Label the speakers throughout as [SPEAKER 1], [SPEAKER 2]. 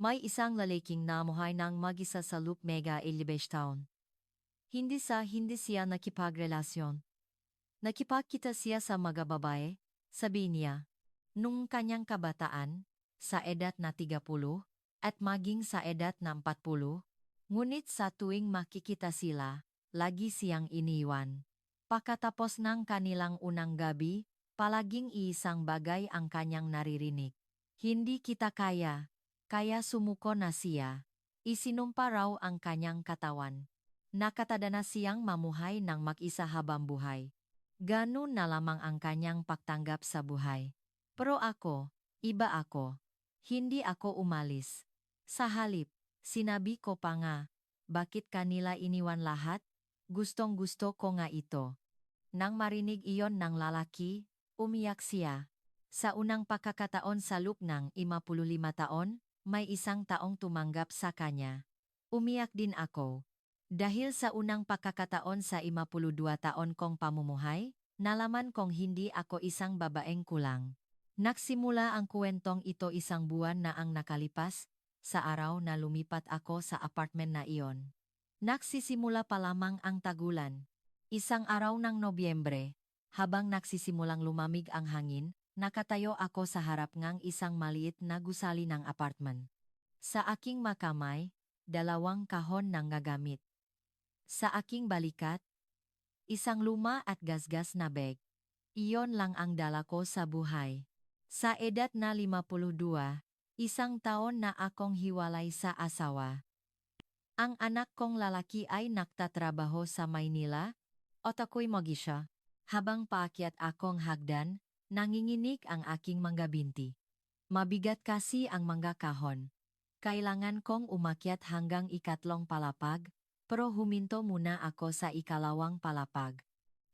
[SPEAKER 1] May isang lalaking namuhay ng mag-isa sa Loop Mega Ilibes Town. Hindi siya nakipagrelasyon. Nakipagkita siya sa mga babae, sabi niya. Nung kanyang kabataan, sa edad na 30, at maging sa edad na 40, ngunit sa tuwing makikita sila, lagi siyang iniwan. Pagkatapos ng kanilang unang gabi, palaging iisang bagay ang kanyang naririnig. Hindi kita kaya sumuko na siya. Isinumpa raw ang kanyang katawan. Nakatada na siyang mamuhay ng mag-isa habang buhay. Ganun na lamang ang kanyang pagtanggap sa buhay. Pero ako, iba ako. Hindi ako umalis. Sa halip, sinabi ko pa nga, bakit kanila iniwan lahat? Gustong-gusto ko nga ito. Nang marinig iyon ng lalaki, umiyak siya. Sa unang pagkakataon sa loob ng 55 taon, may isang taong tumanggap sa kanya. Umiyak din ako. Dahil sa unang pagkakataon sa 52 taon kong pamumuhay, nalaman kong hindi ako isang babaeng kulang. Nagsimula ang kwentong ito isang buwan na ang nakalipas, sa araw na lumipat ako sa apartment na iyon. Nagsisimula pa lamang ang tagulan. Isang araw ng Nobyembre, habang nagsisimulang lumamig ang hangin, nakatayo ako sa harap ng isang maliit na gusali ng apartment. Sa aking makamay, 2 kahon ng gagamit. Sa aking balikat, isang luma at gasgas na bag. Iyon lang ang dala ko sa buhay. Sa edad na 52, isang taon na akong hiwalay sa asawa. Ang anak kong lalaki ay nagtatrabaho sa Maynila, at ako'y mag-isa. Habang paakyat akong hagdan, nanginginig ang aking mga binti. Mabigat kasi ang mga kahon. Kailangan kong umakyat hanggang 3 palapag, pero huminto muna ako sa 2 palapag.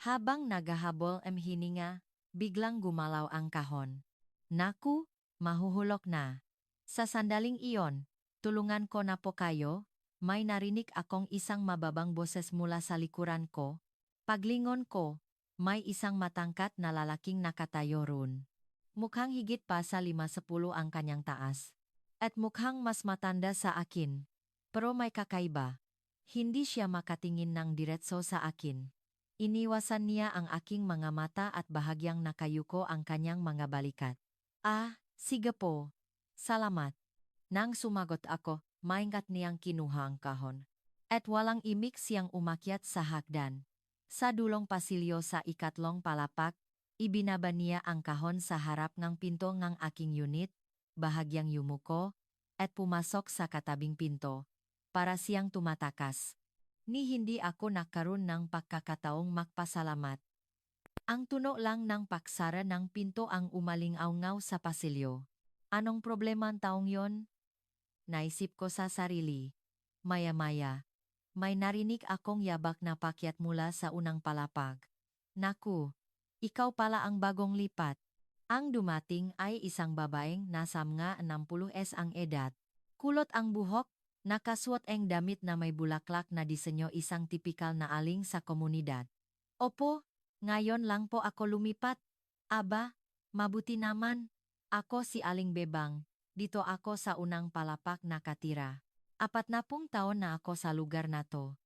[SPEAKER 1] Habang naghahabol ang hininga, biglang gumalaw ang kahon. Naku, mahuhulok na. Sa sandaling iyon, tulungan ko na po kayo, may narinig akong isang mababang boses mula sa likuran ko. Paglingon ko, may isang matangkat na lalaking nakatayo roon. Mukhang higit pa sa 50 ang kanyang taas. At mukhang mas matanda sa akin. Pero may kakaiba. Hindi siya makatingin ng diretso sa akin. Iniwasan niya ang aking mga mata at bahagyang nakayuko ang kanyang mga balikat. Sige po. Salamat. Nang sumagot ako, maingat niyang kinuha ang kahon. At walang imik siyang umakyat sa hagdan. Sa dulong pasilyo sa 3 palapag, ibinaba niya ang kahon sa harap ng pinto ng aking unit, bahagyang yumuko, at pumasok sa katabing pinto. Para siyang tumatakas. Ni hindi ako nagkaroon ng pagkakataong magpasalamat. Ang tunog lang ng paksara ng pinto ang umalingaw-ngaw sa pasilyo. Anong problema ang taong yon? Naisip ko sa sarili. Maya-maya, may narinig akong yabak na pakyat mula sa unang palapag. Naku, ikaw pala ang bagong lipat. Ang dumating ay isang babaeng nasa mga 60s ang edad. Kulot ang buhok, nakasuot ang damit na may bulaklak na disenyo, isang tipikal na aling sa komunidad. Opo, ngayon lang po ako lumipat. Aba, mabuti naman. Ako si Aling Bebang, dito ako sa unang palapak nakatira. 40 taon na ako sa lugar na to.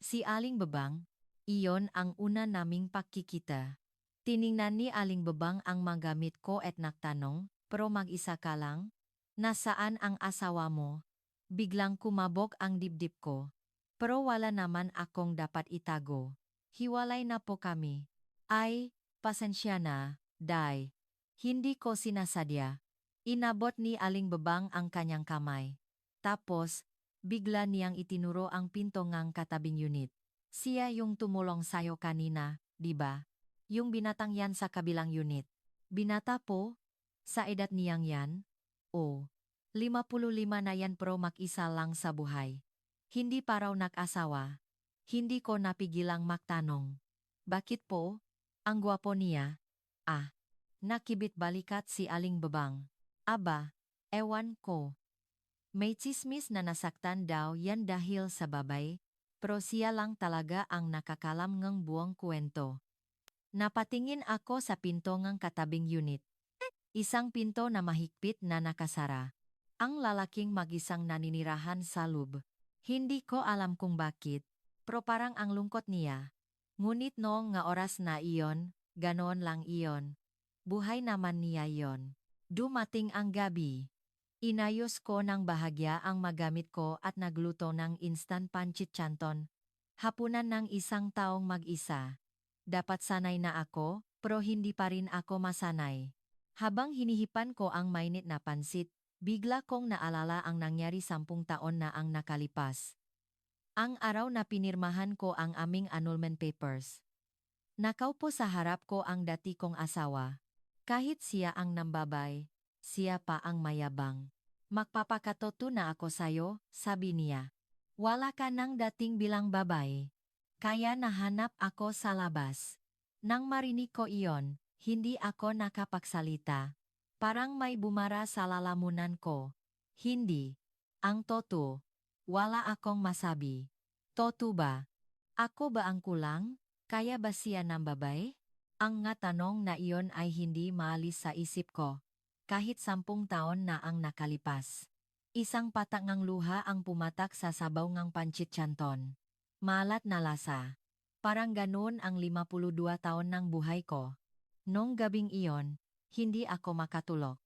[SPEAKER 1] Si Aling Bebang, iyon ang una naming pagkikita. Tiningnan ni Aling Bebang ang mga gamit ko at nagtanong, pero mag-isa ka lang? Nasaan ang asawa mo? Biglang kumabog ang dibdib ko. Pero wala naman akong dapat itago. Hiwalay na po kami. Ay, pasensya na, Day. Hindi ko sinasadya. Inabot ni Aling Bebang ang kanyang kamay. Tapos, bigla niyang itinuro ang pinto ngang katabing unit. Siya yung tumulong sayo kanina, di ba? Yung binatang yan sa kabilang unit. Binata po? Sa edad niyang yan? Oh. 55 na yan pero mag-isa lang sa buhay. Hindi pa raw nag-asawa. Hindi ko napigilang magtanong. Bakit po? Ang gwapo niya. Nakibit balikat si Aling Bebang. Aba, ewan ko. May tsismis na nasaktan daw yan dahil sa babay, pero siya lang talaga ang nakakalam ng buong kwento. Napatingin ako sa pinto ng katabing unit. Isang pinto na mahigpit na nakasara. Ang lalaking mag-isang naninirahan sa loob. Hindi ko alam kung bakit, pero parang ang lungkot niya. Ngunit noong nga oras na iyon, ganoon lang iyon. Buhay naman niya iyon. Dumating ang gabi. Inayos ko ng bahagya ang magamit ko at nagluto ng instant pancit canton. Hapunan ng isang taong mag-isa. Dapat sanay na ako, pero hindi pa rin ako masanay. Habang hinihipan ko ang mainit na pansit, bigla kong naalala ang nangyari 10 taon na ang nakalipas. Ang araw na pinirmahan ko ang aming annulment papers. Nakaupo sa harap ko ang dati kong asawa. Kahit siya ang nambabay, siya pa ang mayabang. Magpapakatoto na ako sayo, sabi niya. Wala ka nang dating bilang babae. Kaya nahanap ako sa labas. Nang marinig ko iyon, hindi ako nakapagsalita. Parang may bumara sa lalamunan ko. Hindi. Ang totoo. Wala akong masabi. Totoo ba? Ako ba ang kulang? Kaya ba siya ng babae? Ang nga tanong na iyon ay hindi maalis sa isip ko. Kahit 10 taon na ang nakalipas. Isang patak ng luha ang pumatak sa sabaw ng pancit canton. Malat na lasa. Parang ganun ang 52 taon ng buhay ko. Nung gabing iyon, hindi ako makatulog.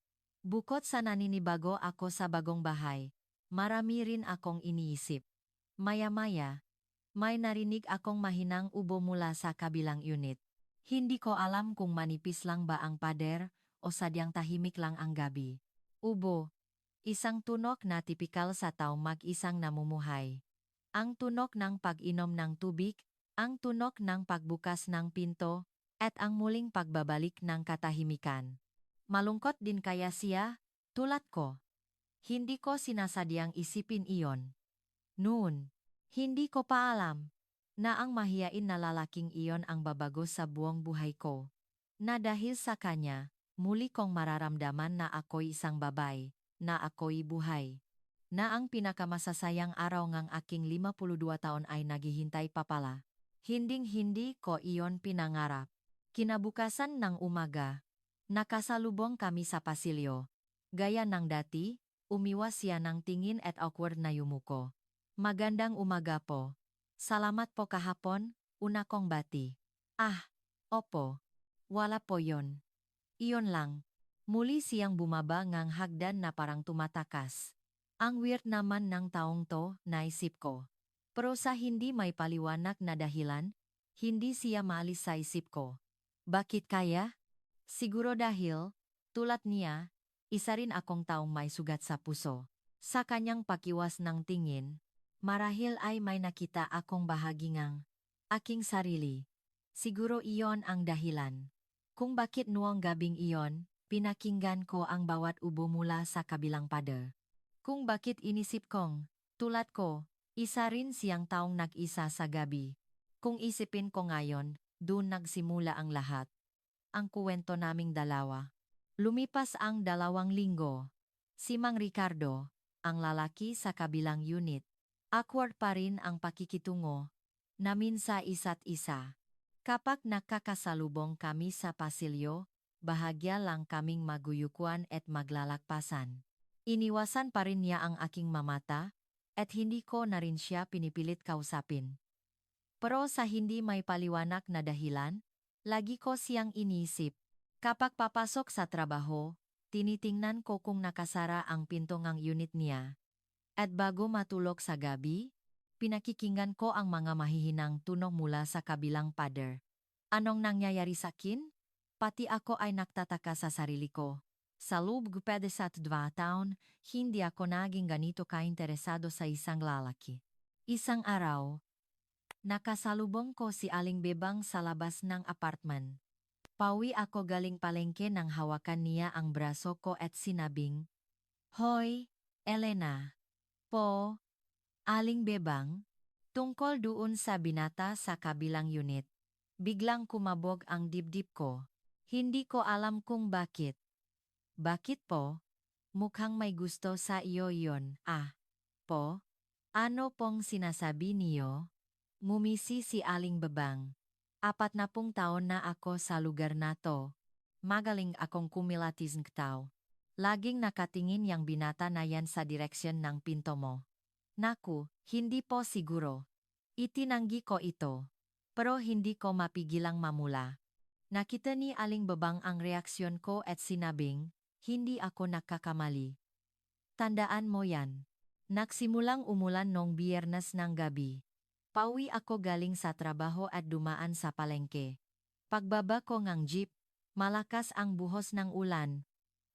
[SPEAKER 1] Bukod sa naninibago ako sa bagong bahay, marami rin akong iniisip. Maya-maya, may narinig akong mahinang ubo mula sa kabilang unit. Hindi ko alam kung manipis lang ba ang pader o sadyang tahimik lang ang gabi. Ubo. Isang tunok na tipikal sa taong mag-isang namumuhay. Ang tunok ng pag-inom ng tubig, ang tunok ng pagbukas ng pinto, at ang muling pagbabalik ng katahimikan. Malungkot din kaya siya, tulad ko. Hindi ko sinasadyang isipin iyon. Noon, hindi ko pa alam na ang mahiyain na lalaking iyon ang babago sa buong buhay ko. Na dahil sa kanya, muli kong mararamdaman na ako'y isang babae, na ako'y buhay. Na ang pinakamasasayang araw ng aking 52 taon ay naghihintay pa pala. Hinding-hindi ko iyon pinangarap. Kinabukasan ng umaga, nakasalubong kami sa pasilyo. Gaya ng dati, umiwas siya ng tingin at awkward na yumuko. Magandang umaga po. Salamat po kahapon, una kong bati. Ah, opo. Wala po yon. Iyon lang. Muli siyang bumaba ngang hagdan na parang tumatakas. Ang weird naman ng taong to, naisip ko. Pero sa hindi may paliwanag na dahilan, hindi siya maalis sa isip ko. Bakit kaya? Siguro dahil, tulad niya, isa rin akong taong may sugat sa puso. Sa kanyang pakiwas ng tingin, marahil ay may nakita akong bahagi ng aking sarili. Siguro iyon ang dahilan. Kung bakit noong gabing iyon, pinakinggan ko ang bawat ubo mula sa kabilang pader. Kung bakit inisip kong, tulad ko, isa rin siyang taong nag-isa sa gabi. Kung isipin ko ngayon, doon nagsimula ang lahat. Ang kuwento naming dalawa. Lumipas ang 2 linggo. Si Mang Ricardo, ang lalaki sa kabilang unit. Awkward pa rin ang pakikitungo namin sa isa't isa. Kapag nakakasalubong kami sa pasilyo, bahagya lang kaming maguyukuan at maglalakpasan. Iniwasan pa rin niya ang aking mamata, at hindi ko na rin siya pinipilit kausapin. Pero sa hindi may paliwanag na dahilan, lagi ko siyang iniisip. Kapag papasok sa trabaho, tinitingnan ko kung nakasara ang pinto ng unit niya. At bago matulog sa gabi, pinakikinggan ko ang mga mahihinang tunog mula sa kabilang pader. Anong nangyayari sa akin? Pati ako ay nagtataka sa sarili ko. Sa loob ng 52 taon, hindi ako naging ganito kainteresado sa isang lalaki. Isang araw, nakasalubong ko si Aling Bebang sa labas ng apartment. Pauwi ako galing palengke nang hawakan niya ang braso ko at sinabing, "Hoy, Elena." Po, Aling Bebang, tungkol doon sa binata sa kabilang unit. Biglang kumabog ang dibdib ko. Hindi ko alam kung bakit. Bakit po? Mukhang may gusto sa iyo yon. Ah, po? Ano pong sinasabi niyo? Ngumisi si Aling Bebang. 40 taon na ako sa lugar na to. Magaling akong kumilatis ng tao. Laging nakatingin yang binata na yan sa direksyon ng pinto mo. Naku, hindi po siguro. Itinanggi ko ito. Pero hindi ko mapigilang mamula. Nakita ni Aling Babang ang reaksyon ko at sinabing, hindi ako nagkakamali. Tandaan mo yan. Nagsimulang umulan nong Biyernes ng gabi. Pauwi ako galing sa trabaho at dumaan sa palengke. Pagbaba ko ngang jeep, malakas ang buhos ng ulan.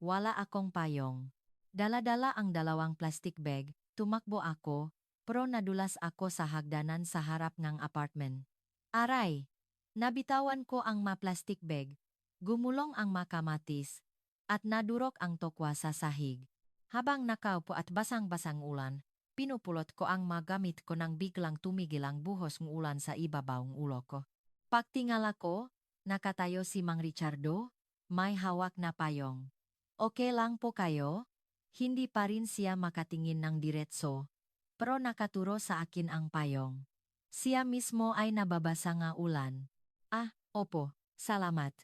[SPEAKER 1] Wala akong payong. Dala-dala ang 2 plastic bag, tumakbo ako, pero nadulas ako sa hagdanan sa harap ng apartment. Aray! Nabitawan ko ang plastic bag, gumulong ang kamatis, at nadurok ang tokwa sa sahig. Habang nakaupo at basang-basang ulan, pinupulot ko ang magamit ko nang biglang tumigil ang buhos ng ulan sa ibabaw ng ulo ko. Pagtingala ko, nakatayo si Mang Richardo, may hawak na payong. Okay lang po kayo? Hindi pa rin siya makatingin ng diretso, pero nakaturo sa akin ang payong. Siya mismo ay nababasa nga ulan. Ah, opo, salamat.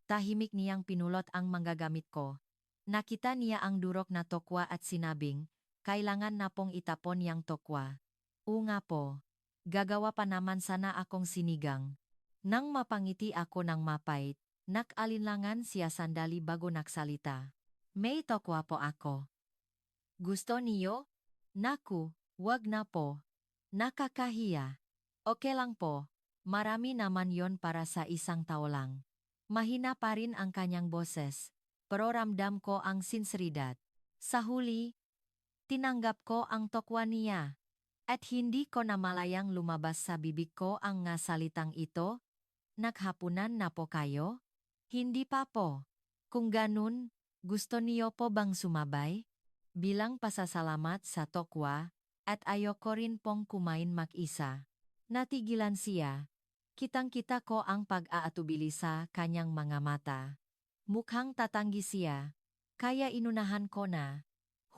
[SPEAKER 1] Tahimik niyang pinulot ang manggagamit ko. Nakita niya ang durok na tokwa at sinabing, kailangan na pong itapon yang tokwa. Oo nga po. Gagawa pa naman sana akong sinigang. Nang mapangiti ako ng mapait, nakalinlangan siya sandali bago nagsalita. May tokwa po ako. Gusto niyo? Naku, wag na po. Nakakahiya. Okay lang po. Marami naman yon para sa isang tao lang. Mahina pa rin ang kanyang boses, pero ramdam ko ang sinseridad. Sa huli, tinanggap ko ang tokwa niya. At hindi ko namalayang lumabas sa bibig ko ang nga salitang ito. Naghapunan na po kayo? Hindi pa po. Kung ganun, gusto niyo po bang sumabay? Bilang pasasalamat sa tokwa, at ayoko rin pong kumain mag-isa. Natigilan siya. Kitang-kita ko ang pag-aatubili sa kanyang mga mata. Mukhang tatanggi siya. Kaya inunahan ko na.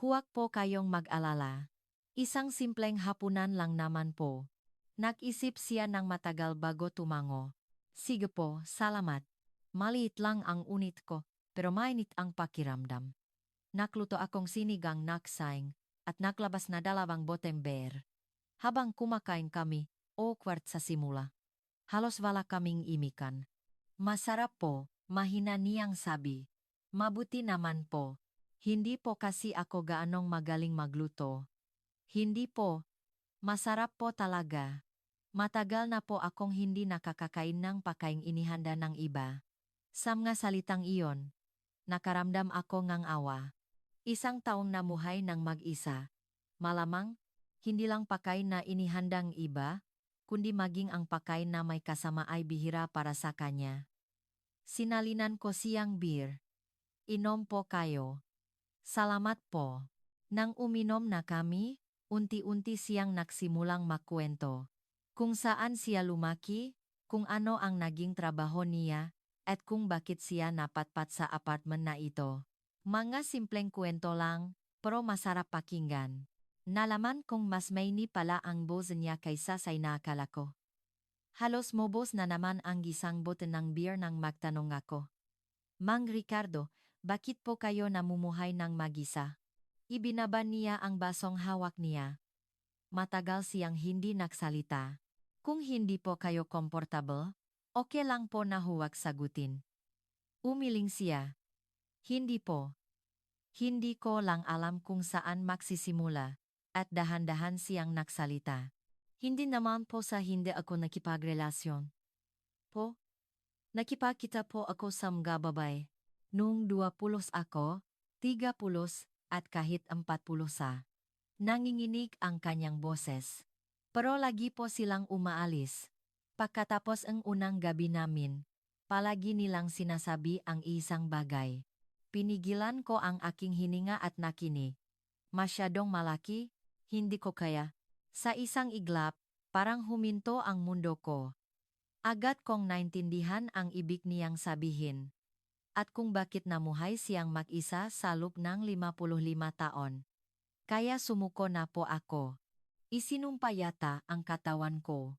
[SPEAKER 1] Huwag po kayong mag-alala. Isang simpleng hapunan lang naman po. Nag-isip siya ng matagal bago tumango. Sige po, salamat. Maliit lang ang unit ko, pero mainit ang pakiramdam. Nakluto akong sinigang naksaing, at naklabas na 2 boteng beer. Habang kumakain kami, awkward sa simula. Halos wala kaming imikan. Masarap po, mahina niyang sabi. Mabuti naman po. Hindi po kasi ako gaanong magaling magluto. Hindi po. Masarap po talaga. Matagal na po akong hindi nakakakain ng pagkaing inihanda ng iba. Sa mga salitang iyon, nakaramdam ako ngang awa. Isang taong namuhay ng mag-isa. Malamang, hindi lang pagkain na inihandang iba, kundi maging ang pagkain na may kasama ay bihira para sa kanya. Sinalinan ko siyang beer. Inom po kayo. Salamat po. Nang uminom na kami, unti-unti siyang nagsimulang makwento. Kung saan siya lumaki, kung ano ang naging trabaho niya, at kung bakit siya napatpat sa apartment na ito. Mga simpleng kwento lang, pero masarap pakinggan. Nalaman kong mas maini pala ang boss niya kaysa sa inaakala ko. Halos mobos na naman ang gisang bote ng beer nang magtanong ako. Mang Ricardo, bakit po kayo namumuhay ng mag-isa? Ibinaba niya ang basong hawak niya. Matagal siyang hindi nagsalita. Kung hindi po kayo comfortable, okay lang po na huwag sagutin. Umiling siya. Hindi po. Hindi ko lang alam kung saan magsisimula, at dahan-dahan siyang nagsalita. Hindi naman po sa hindi ako nakipagrelasyon. Po? Nakipagkita po ako sa mga babae. Noong 20 ako, 30 at kahit 40 sa. Nanginginig ang kanyang boses. Pero lagi po silang umaalis. Pagkatapos ang unang gabi namin, palagi nilang sinasabi ang isang bagay. Pinigilan ko ang aking hininga at nakinig. Masyadong malaki, hindi ko kaya. Sa isang iglap, parang huminto ang mundo ko. Agad kong naintindihan ang ibig niyang sabihin. At kung bakit namuhay siyang mag-isa sa loob ng 55 taon. Kaya sumuko na po ako. Isinumpa yata ang katawan ko.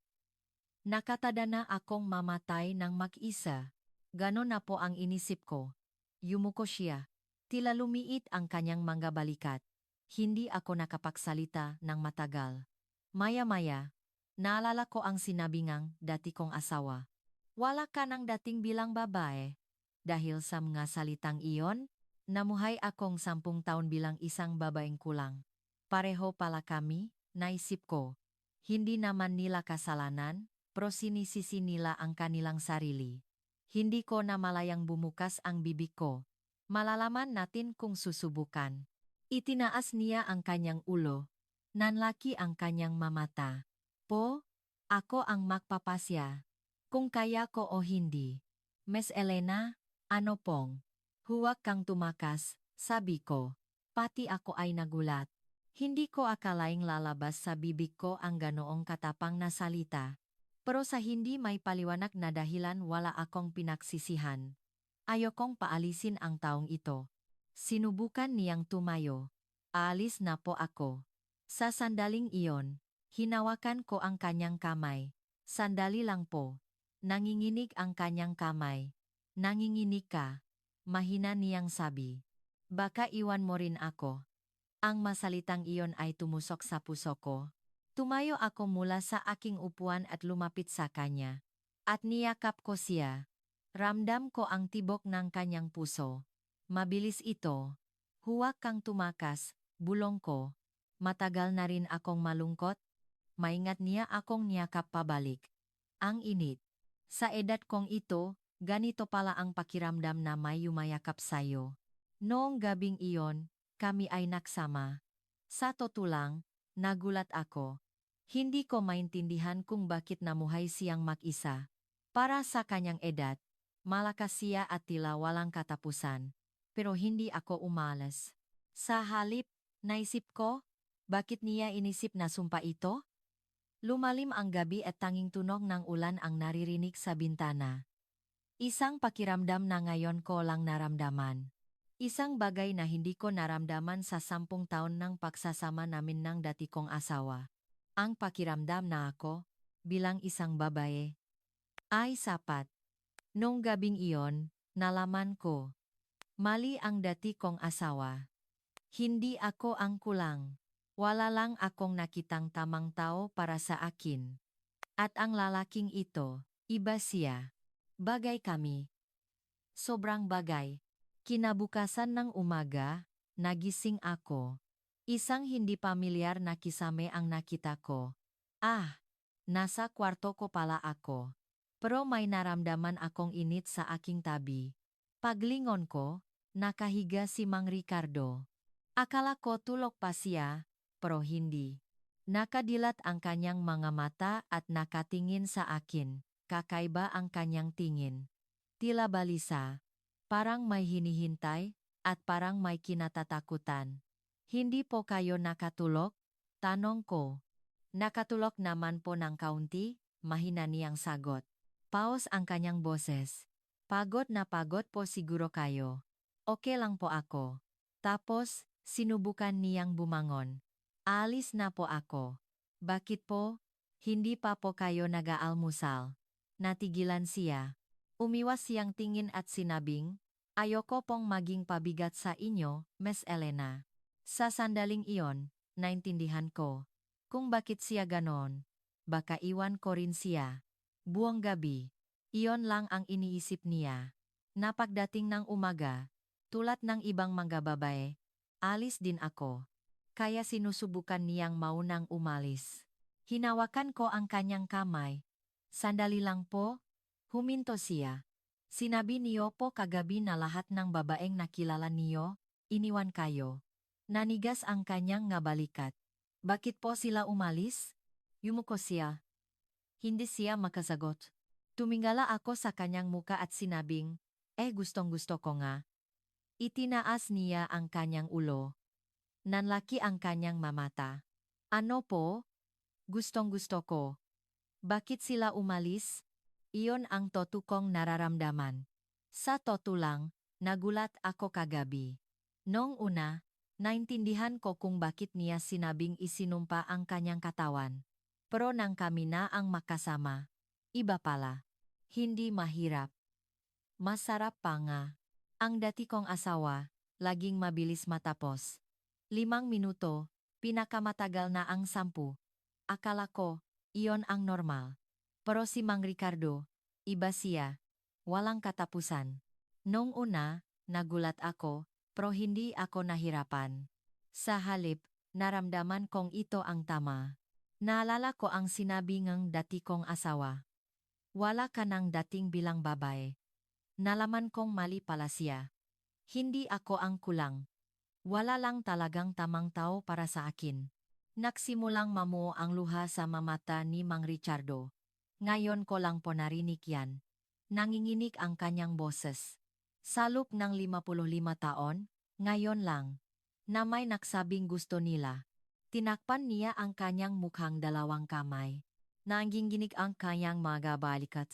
[SPEAKER 1] Nakatada na akong mamatay ng mag-isa. Ganon na po ang inisip ko. Yumuko siya. Tila lumiit ang kanyang mga balikat. Hindi ako nakapagsalita ng matagal. Maya-maya, naalala ko ang sinabi ngang dati kong asawa. Wala ka ng dating bilang babae. Dahil sa mga salitang iyon, namuhay akong 10 taon bilang isang babaeng kulang. Pareho pala kami, naisip ko. Hindi naman nila kasalanan, pero sinisisi nila ang kanilang sarili. Hindi ko na malayang bumukas ang bibig ko. Malalaman natin kung susubukan. Itinaas niya ang kanyang ulo. Nanlaki ang kanyang mamata. Po, ako ang magpapasya. Kung kaya ko o hindi. Miss Elena, ano pong? Huwag kang tumakas, sabi ko. Pati ako ay nagulat. Hindi ko akalaing lalabas sa bibig ko ang ganoong katapang na salita. Pero sa hindi may paliwanag na dahilan wala akong pinagsisihan. Ayokong paalisin ang taong ito. Sinubukan niyang tumayo. Aalis na po ako. Sa sandaling iyon, hinawakan ko ang kanyang kamay. Sandali lang po. Nanginginig ang kanyang kamay. Nanginginig ka. Mahina niyang sabi. Baka iwan mo rin ako. Ang masalitang iyon ay tumusok sa puso ko. Tumayo ako mula sa aking upuan at lumapit sa kanya. At niyakap ko siya. Ramdam ko ang tibok ng kanyang puso. Mabilis ito. Huwag kang tumakas, bulong ko. Matagal na rin akong malungkot. Maingat niya akong niyakap pabalik. Ang init. Sa edad kong ito, ganito pala ang pakiramdam na may yumayakap sayo. Noong gabing iyon, kami ay nagsama. Sa totoo lang, nagulat ako. Hindi ko maintindihan kung bakit namuhay siyang mag-isa. Para sa kanyang edad, malakas siya at tila walang katapusan. Pero hindi ako umalas. Sa halip, naisip ko, bakit niya inisip na sumpa ito? Lumalim ang gabi at tanging tunog ng ulan ang naririnig sa bintana. Isang pakiramdam na ngayon ko lang naramdaman. Isang bagay na hindi ko naramdaman sa 10 taon ng pagsasama namin ng dati kong asawa. Ang pakiramdam na ako, bilang isang babae, ay sapat. Nung gabing iyon, nalaman ko. Mali ang dati kong asawa. Hindi ako ang kulang. Wala lang akong nakitang tamang tao para sa akin. At ang lalaking ito, iba siya. Bagay kami. Sobrang bagay. Kinabukasan ng umaga, nagising ako. Isang hindi pamilyar na kisame ang nakita ko. Nasa kwarto ko pala ako. Pero may naramdaman akong init sa aking tabi. Paglingon ko, nakahiga si Mang Ricardo. Akala ko tulog pa siya, pero hindi. Nakadilat ang kanyang mga mata at nakatingin sa akin. Kakaiba ang kanyang tingin. Tila balisa, parang may hinihintay, at parang may kinatatakutan. Hindi po kayo nakatulog? Tanong ko. Nakatulog naman po ng kaunti, mahina niyang sagot. Paus ang kanyang boses. Pagod na pagod po siguro kayo. Okay lang po ako. Tapos, sinubukan niyang bumangon. Aalis na po ako. Bakit po? Hindi pa po kayo nag-aalmusal. Natigilan siya. Umiwas siyang tingin at sinabing, ayoko pong maging pabigat sa inyo, Miss Elena. Sa sandaling iyon, naintindihan ko kung bakit siya ganon. Baka iwan ko rin siya. Buong gabi, iyon lang ang iniisip niya. Napagdating ng umaga, tulad ng ibang mga babae, alis din ako. Kaya sinusubukan niyang maunang umalis. Hinawakan ko ang kanyang kamay. Sandali lang po. Huminto siya. Sinabi niyo po kagabi na lahat ng babaeng nakilala niyo, iniwan kayo. Nanigas ang kanyang nga balikat. Bakit po sila umalis? Yumuko siya. Hindi siya makasagot. Tumingala ako sa kanyang muka at sinabing, gustong-gusto ko nga. Itinaas niya ang kanyang ulo. Nanlaki ang kanyang mamata. Ano po? Gustong-gusto ko. Bakit sila umalis? Iyon ang kong nararamdaman. Sa totoo lang, nagulat ako kagabi. Noong una, naintindihan ko kung bakit niya sinabing isinumpa ang kanyang katawan. Pero nang kami na ang makasama, iba pala. Hindi mahirap. Masarap pa nga. Ang dati kong asawa, laging mabilis matapos. 5 minuto, pinakamatagal na ang 10. Akala ko, iyon ang normal. Pero si Mang Ricardo, iba siya. Walang katapusan. Noong una, nagulat ako, pero hindi ako nahirapan. Sa halip, naramdaman kong ito ang tama. Naalala ko ang sinabi ng dati kong asawa. Wala ka ng dating bilang babae. Nalaman kong mali pala siya. Hindi ako ang kulang. Wala lang talagang tamang tao para sa akin. Nagsimulang mamuo ang luha sa mamata ni Mang Richardo. Ngayon ko lang po narinig yan. Nanginginig ang kanyang boses. Sa loob ng 55 taon, ngayon lang, na may nagsabing gusto nila. Tinakpan niya ang kanyang mukhang 2 kamay. Nanginginig ang kanyang mga balikat.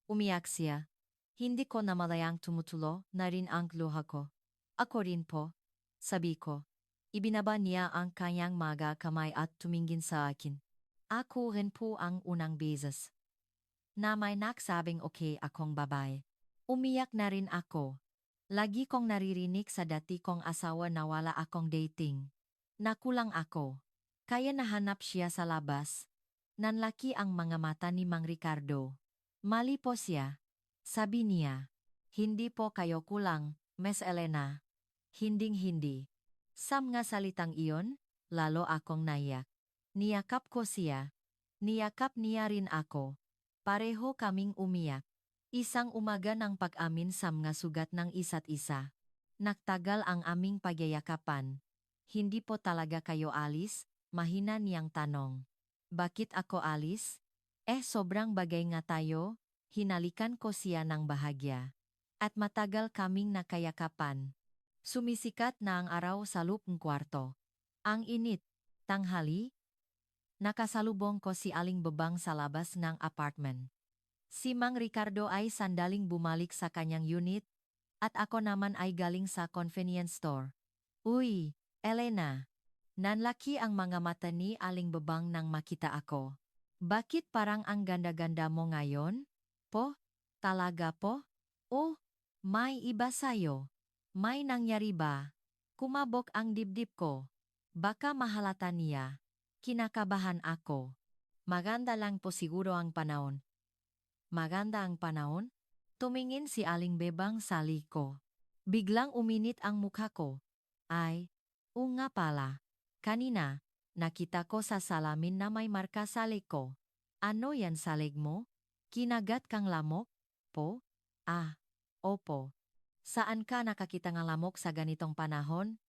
[SPEAKER 1] Umiyak siya. Hindi ko namalayang tumutulo na rin ang luha ko. Ako rin po, sabi ko. Ibinaba niya ang kanyang mga kamay at tumingin sa akin. Ako rin po ang unang beses. Na may nagsabing okay akong babae. Umiyak na rin ako. Lagi kong naririnig sa dati kong asawa na wala akong dating. Nakulang ako. Kaya nahanap siya sa labas. Nanlaki ang mga mata ni Mang Ricardo. Mali po siya. Sabi niya. Hindi po kayo kulang, Miss Elena. Hinding-hindi. Sa mga salitang iyon, lalo akong naiyak. Niyakap ko siya. Niyakap niya rin ako. Pareho kaming umiyak. Isang umaga ng pag-amin sa mga sugat ng isa't isa. Nagtagal ang aming pagyayakapan. Hindi po talaga kayo alis? Mahina niyang tanong. Bakit ako alis? Sobrang bagay nga tayo. Hinalikan ko siya ng bahagya. At matagal kaming nakayakapan. Sumisikat na ang araw sa loob ng kwarto. Ang init. Tanghali. Nakasalubong ko si Aling Bebang sa labas ng apartment. Si Mang Ricardo ay sandaling bumalik sa kanyang unit, at ako naman ay galing sa convenience store. Uy, Elena. Nanlaki ang mga mata ni Aling Bebang nang makita ako. Bakit parang ang ganda-ganda mo ngayon? Po? Talaga po? Oh, may iba sayo. May nangyari ba? Kumabog ang dibdib ko. Baka mahalata niya. Kinakabahan ako. Maganda lang po siguro ang panahon. Maganda ang panahon? Tumingin si Aling Bebang sa liko. Biglang uminit ang mukha ko. Ay, nga pala. Kanina, nakita ko sa salamin na may marka sa liko. Ano yan sa leg mo? Kinagat kang lamok? Po? Opo. Saan ka nakakita ng lamok sa ganitong panahon?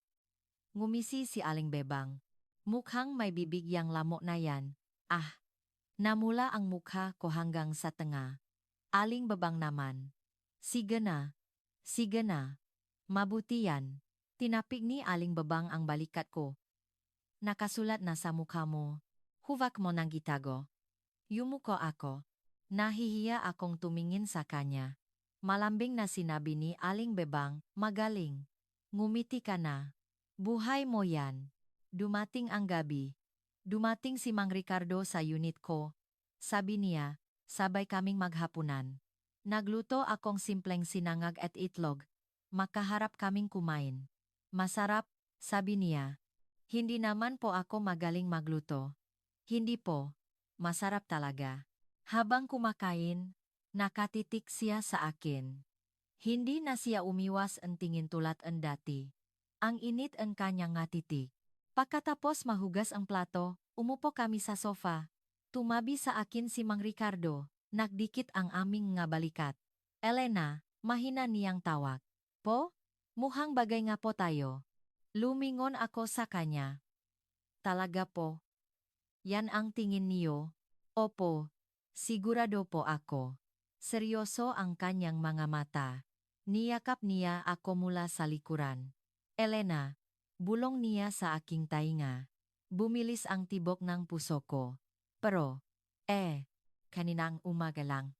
[SPEAKER 1] Ngumisi si Aling Bebang. Mukhang may bibig yang lamok na yan. Namula ang mukha ko hanggang sa tenga. Aling Bebang naman. Sige na. Sige na. Mabuti yan. Tinapik ni Aling Bebang ang balikat ko. Nakasulat na sa mukha mo. Huwag mo nang itago. Yumuko ako. Nahihiya akong tumingin sa kanya. Malambing na sinabi ni Aling Bebang, magaling. Ngumiti ka na. Buhay mo yan. Dumating ang gabi. Dumating si Mang Ricardo sa unit ko. Sabi niya, sabay kaming maghapunan. Nagluto akong simpleng sinangag at itlog. Makaharap kaming kumain. Masarap, sabi niya. Hindi naman po ako magaling magluto. Hindi po. Masarap talaga. Habang kumakain, nakatitik siya sa akin. Hindi na siya umiwas ang tingin tulad ang dati. Ang init ang kanyang ngatitik. Pagkatapos mahugas ang plato, umupo kami sa sofa. Tumabi sa akin si Mang Ricardo, nagdikit ang aming nga balikat. Elena, mahina niyang tawag. Po? Mukhang bagay nga po tayo. Lumingon ako sa kanya. Talaga po? Yan ang tingin niyo? Opo. Sigurado po ako. Seryoso ang kanyang mga mata. Niyakap niya ako mula sa likuran. Elena, bulong niya sa aking tainga. Bumilis ang tibok ng puso ko. Pero, kaninang umaga lang.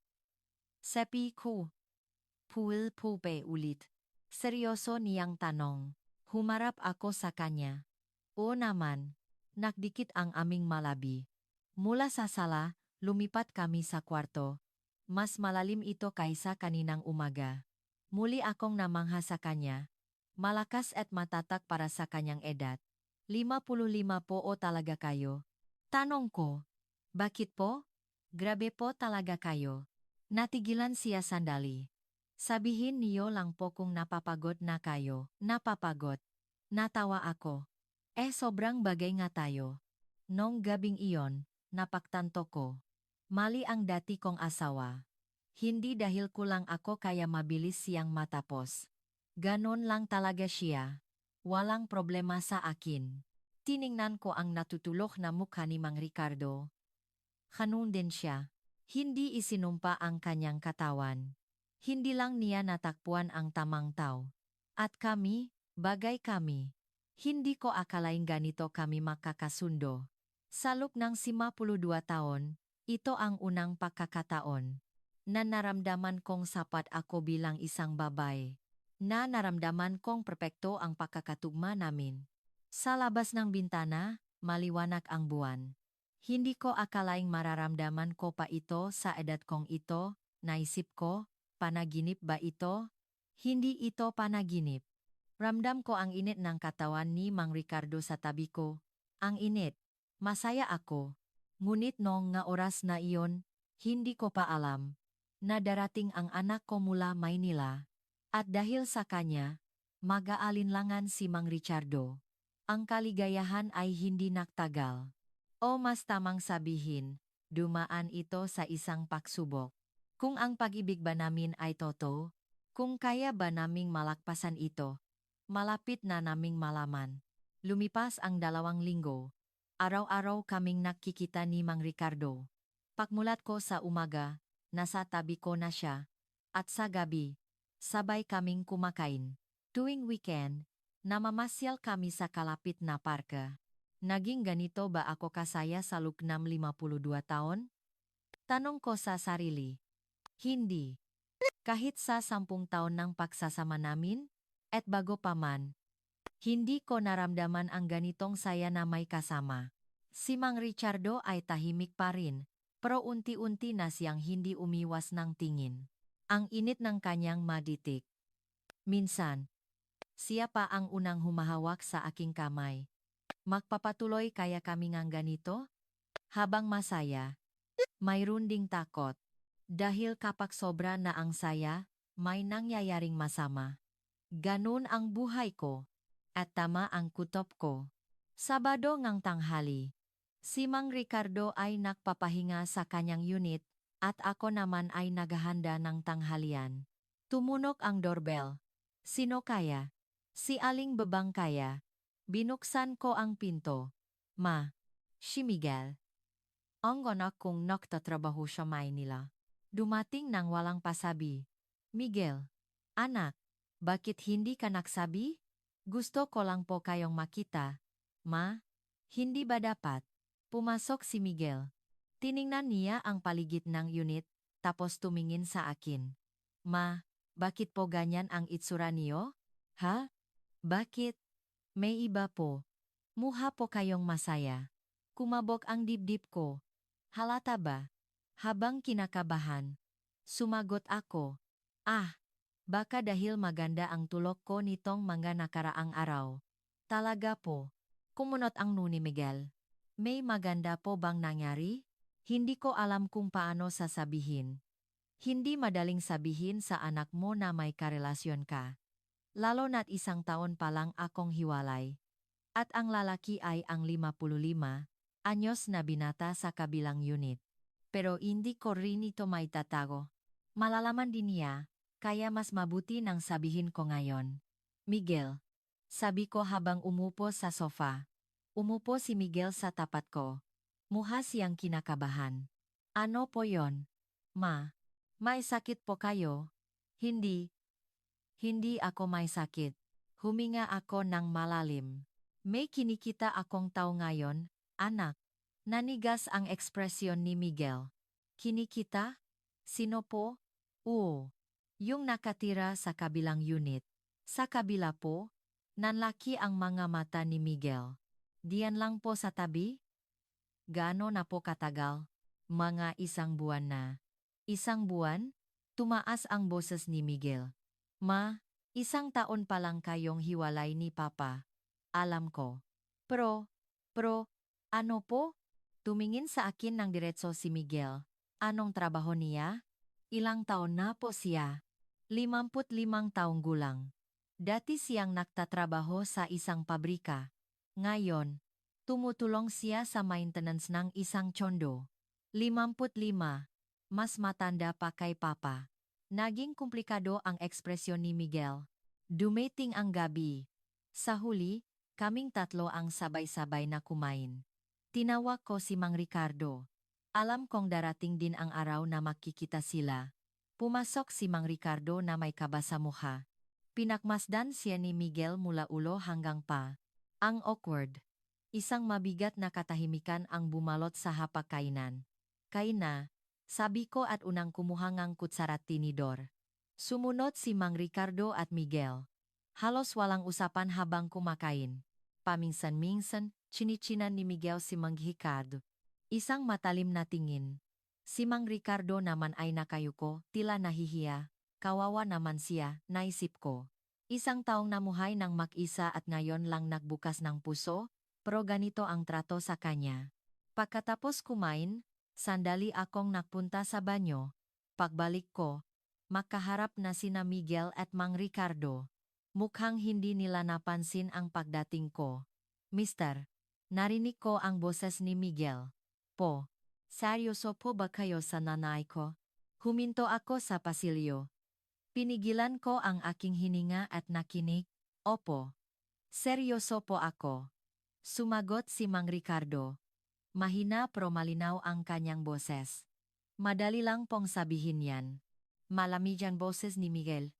[SPEAKER 1] Sabi ko. Puwil po ba ulit? Seryoso niyang tanong. Humarap ako sa kanya. Oo naman. Nakdikit ang aming malabi. Mula sa sala, lumipat kami sa kwarto. Mas malalim ito kaysa kaninang umaga. Muli akong namangha sa kanya. Malakas at matatak para sa kanyang edad. 55 po o talaga kayo? Tanong ko. Bakit po? Grabe po talaga kayo. Natigilan siya sandali. Sabihin niyo lang po kung napapagod na kayo. Napapagod. Natawa ako. Sobrang bagay nga tayo. Nong gabing iyon, napagtanto ko. Mali ang dati kong asawa. Hindi dahil kulang ako kaya mabilis siyang matapos. Ganon lang talaga siya. Walang problema sa akin. Tiningnan ko ang natutulok na mukha ni Mang Ricardo. Ganun din siya. Hindi isinumpa ang kanyang katawan. Hindi lang niya natakpuan ang tamang tao. At kami, bagay kami. Hindi ko akalaing ganito kami makakasundo. Sa loob ng 52 taon, ito ang unang pagkakataon na naramdaman kong sapat ako bilang isang babae. Na naramdaman kong perpekto ang pagkakatugma namin. Sa labas ng bintana, maliwanag ang buwan. Hindi ko akalaing mararamdaman ko pa ito sa edad kong ito, naisip ko, panaginip ba ito? Hindi ito panaginip. Ramdam ko ang init ng katawan ni Mang Ricardo sa tabi ko. Ang init. Masaya ako. Ngunit noong nga oras na iyon, hindi ko pa alam na darating ang anak ko mula Maynila. At dahil sa kanya, mag-aalinlangan si Mang Ricardo. Ang kaligayahan ay hindi nagtagal. O mas tamang sabihin, dumaan ito sa isang pagsubok. Kung ang pag-ibig ba namin ay totoo, kung kaya ba naming malakpasan ito, malapit na naming malaman. Lumipas ang 2 linggo. Araw-araw kaming nakikita ni Mang Ricardo. Pagmulat ko sa umaga, nasa tabi ko na siya. At sa gabi, sabay kaming kumakain. Tuwing weekend, namamasyal kami sa kalapit na parke. Naging ganito ba ako kasaya sa loob ng 52 taon? Tanong ko sa sarili. Hindi. Kahit sa 10 taon ng pagsasama namin, at bago pa man, hindi ko naramdaman ang ganitong saya na may kasama. Si Mang Ricardo ay tahimik pa rin, pero unti-unti na siyang hindi umiwas ng tingin. Ang init ng kanyang maditik. Minsan, siya pa ang unang humahawak sa aking kamay. Magpapatuloy kaya kami ngang ganito? Habang masaya, mayroon ding takot. Dahil kapag sobra na ang saya, may nangyayaring masama. Ganun ang buhay ko. At tama ang kutob ko. Sabado ngang tanghali. Si Mang Ricardo ay nagpapahinga sa kanyang unit, at ako naman ay naghahanda ng tanghalian. Tumunok ang doorbell. Sino kaya? Si Aling Bebang kaya? Binuksan ko ang pinto. Ma, si Miguel. Ang anak kong nagtatrabaho sa Maynila. Dumating nang walang pasabi. Miguel, anak, bakit hindi ka nagsabi? Gusto ko lang po kayong makita. Ma, hindi ba dapat? Pumasok si Miguel. Tiningnan niya ang paligid ng unit, tapos tumingin sa akin. Ma, bakit po ganyan ang itsura niyo? Ha? Bakit? May iba po. Muha po kayong masaya. Kumabog ang dibdib ko. Halata ba? Habang kinakabahan. Sumagot ako. Ah, baka dahil maganda ang tulog ko nitong mga nakaraang araw. Talaga po. Kumunot ang nuni Miguel. May maganda po bang nangyari? Hindi ko alam kung paano sasabihin. Hindi madaling sabihin sa anak mo na may karelasyon ka. Lalo na't 1 taon pa lang akong hiwalay. At ang lalaki ay ang 55 anyos na binata sa kabilang unit. Pero hindi ko rin ito maitatago. Malalaman din niya, kaya mas mabuti nang sabihin ko ngayon. Miguel, sabi ko habang umupo sa sofa. Umupo si Miguel sa tapat ko. Muha siyang kinakabahan. Ano po yon? Ma, may sakit po kayo? Hindi. Hindi ako may sakit. Huminga ako ng malalim. May kinikita akong tao ngayon, anak. Nanigas ang ekspresyon ni Miguel. Kinikita? Sino po? Oo. Yung nakatira sa kabilang unit. Sa kabila po, nanlaki ang mga mata ni Miguel. Diyan lang po sa tabi? Gaano na po katagal? Mga 1 buwan na. 1 buwan? Tumaas ang boses ni Miguel. Ma, 1 taon pa lang kayong hiwalay ni Papa. Alam ko. Pro, ano po? Tumingin sa akin ng diretso si Miguel. Anong trabaho niya? Ilang taon na po siya? 55 taong gulang. Dati siyang nagtatrabaho sa isang pabrika. Ngayon, tumutulong siya sa maintenance ng isang tsondo. 55. Mas matanda pa kay Papa. Naging komplikado ang ekspresyon ni Miguel. Dumating ang gabi. Sa huli, kaming tatlo ang sabay-sabay na kumain. Tinawag ko si Mang Ricardo. Alam kong darating din ang araw na makikita sila. Pumasok si Mang Ricardo na may kaba sa mukha. Pinakmasdan siya ni Miguel mula ulo hanggang pa. Ang awkward. Isang mabigat na katahimikan ang bumalot sa hapagkainan. Kain na, sabi ko at unang kumuha ng kutsara at tinidor. Sumunod si Mang Ricardo at Miguel. Halos walang usapan habang kumakain. Paminsan-minsan, chinichinan ni Miguel si Mang Ricardo. Isang matalim na tingin. Si Mang Ricardo naman ay nakayuko, tila nahihiya. Kawawa naman siya, naisip ko. Isang taong namuhay ng mag-isa at ngayon lang nagbukas ng puso, pero ganito ang trato sa kanya. Pagkatapos kumain, sandali akong nagpunta sa banyo. Pagbalik ko, makaharap na sina Miguel at Mang Ricardo. Mukhang hindi nila napansin ang pagdating ko. Mister, narinig ko ang boses ni Miguel. Po, seryoso po ba kayo sa nanay ko? Huminto ako sa pasilyo. Pinigilan ko ang aking hininga at nakinig. Opo. Seryoso po ako. Sumagot si Mang Ricardo. Mahina pero malinaw ang kanyang boses. Madali lang pong sabihin yan. Malamig ang boses ni Miguel.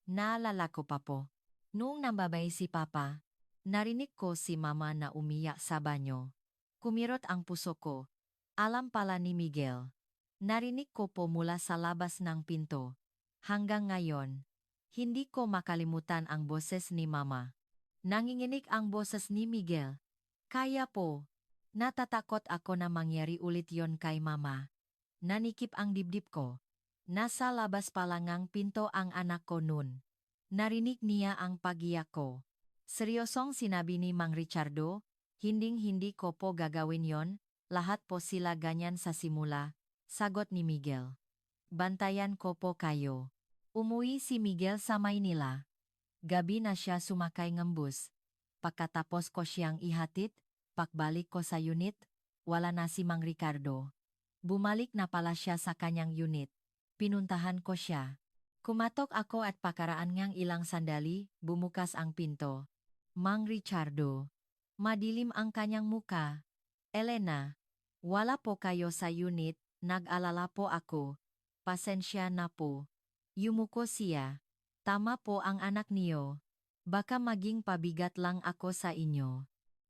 [SPEAKER 1] Naalala ko pa po. Noong nambabay si Papa, narinig ko si Mama na umiyak sa banyo. Kumirot ang puso ko. Alam pala ni Miguel. Narinig ko po mula sa labas ng pinto. Hanggang ngayon, hindi ko makalimutan ang boses ni Mama. Nanginginig ang boses ni Miguel. Kaya po, natatakot ako na mangyari ulit yon kay Mama. Nanikip ang dibdib ko. Nasa labas pa lang ang pinto ang anak ko nun. Narinig niya ang pagiyak ko. Seryosong sinabi ni Mang Ricardo, hinding-hindi ko po gagawin yon, lahat po sila ganyan sa simula, sagot ni Miguel. Bantayan ko po kayo. Umuwi si Miguel sa Maynila. Gabi na siya sumakay ng bus. Pagkatapos ko siyang ihatid, pagbalik ko sa unit, wala na si Mang Ricardo. Bumalik na pala siya sa kanyang unit. Pinuntahan ko siya. Kumatok ako at pakaraan ngang ilang sandali, bumukas ang pinto. Mang Ricardo. Madilim ang kanyang muka. Elena. Wala po kayo sa unit, nag-alala po ako. Pasensya na po. Yumuko siya. Tama po ang anak niyo. Baka maging pabigat lang ako sa inyo.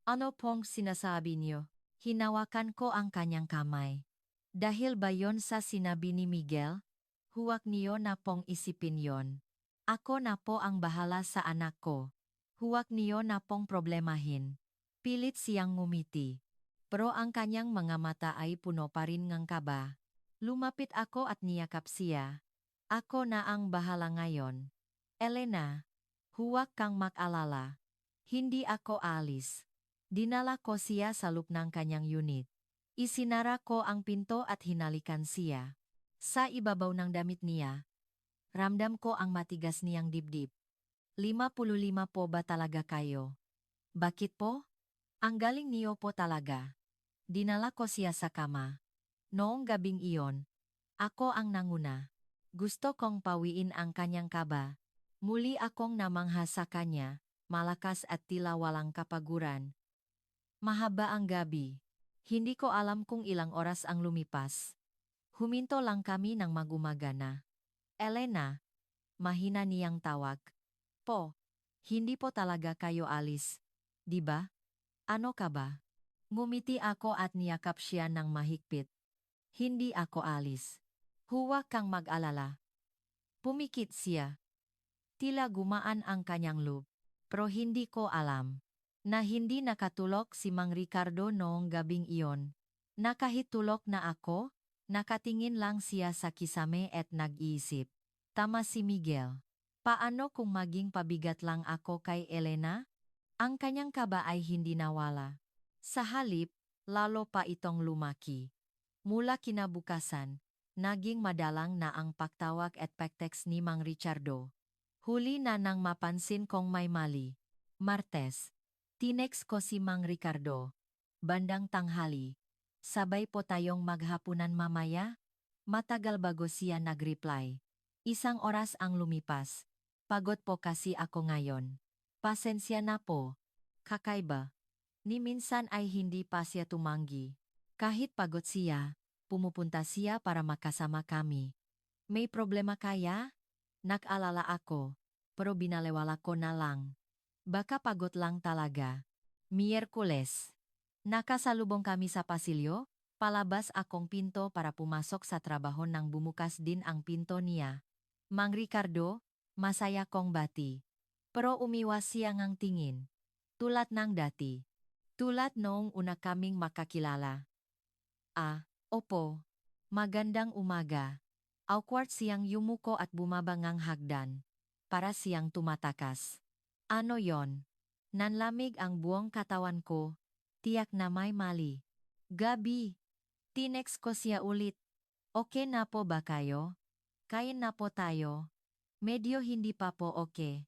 [SPEAKER 1] Ano pong sinasabi niyo? Hinawakan ko ang kanyang kamay. Dahil ba yon sa sinabi ni Miguel? Huwag niyo na pong isipin yon. Ako na po ang bahala sa anak ko. Huwag niyo na pong problemahin. Pilit siyang ngumiti. Pero ang kanyang mga mata ay puno pa rin ng kaba. Lumapit ako at niyakap siya. Ako na ang bahala ngayon. Elena, huwag kang mag-alala. Hindi ako alis. Dinala ko siya sa loob ng kanyang unit. Isinara ko ang pinto at hinalikan siya. Sa ibabaw ng damit niya, ramdam ko ang matigas niyang dibdib. 55 po ba talaga kayo? Bakit po? Ang galing niyo po talaga. Dinala ko siya sa kama. Noong gabing iyon, ako ang nanguna. Gusto kong pawiin ang kanyang kaba. Muli akong namangha sa kanya, malakas at tila walang kapaguran. Mahaba ang gabi. Hindi ko alam kung ilang oras ang lumipas. Huminto lang kami ng mag-umaga na. Elena, mahina niyang tawag. Po, hindi po talaga kayo alis. Di ba? Ano ka ba? Ngumiti ako at niyakap siya ng mahigpit. Hindi ako alis. Huwag kang mag-alala. Pumikit siya. Tila gumaan ang kanyang loob. Pero hindi ko alam na hindi nakatulog si Mang Ricardo noong gabing iyon. Na kahit tulog na ako, nakatingin lang siya sa kisame at nag-iisip. Tama si Miguel. Paano kung maging pabigat lang ako kay Elena? Ang kanyang kaba ay hindi nawala. Sa halip, lalo pa itong lumaki. Mula kinabukasan, naging madalang na ang pagtawag at pagtext ni Mang Richardo. Huli na nang mapansin kong may mali. Martes, tinext ko si Mang Ricardo. Bandang tanghali. Sabay po tayong maghapunan mamaya? Matagal bago siya nag-reply. 1 oras ang lumipas. Pagod po kasi ako ngayon. Pasensya na po. Kakaiba. Ni minsan ay hindi pa siya tumanggi. Kahit pagod siya, pumupunta siya para makasama kami. May problema kaya? Nag-alala ako, pero binalewala ko na lang. Baka pagod lang talaga. Miyerkules. Nakasalubong kami sa pasilyo, palabas akong pinto para pumasok sa trabaho nang bumukas din ang pinto niya. Mang Ricardo, masaya kong bati. Pero umiwas siya ngang tingin. Tulad ng dati. Tulad noong una kaming makakilala. Ah, opo. Magandang umaga. Awkward siyang yumuko at bumaba ngang hagdan. Para siyang tumatakas. Ano yon? Nanlamig ang buong katawan ko. Tiyak na may mali. Gabi. Tinext ko siya ulit. Okay na po ba kayo? Kain na po tayo. Medyo hindi pa po okay.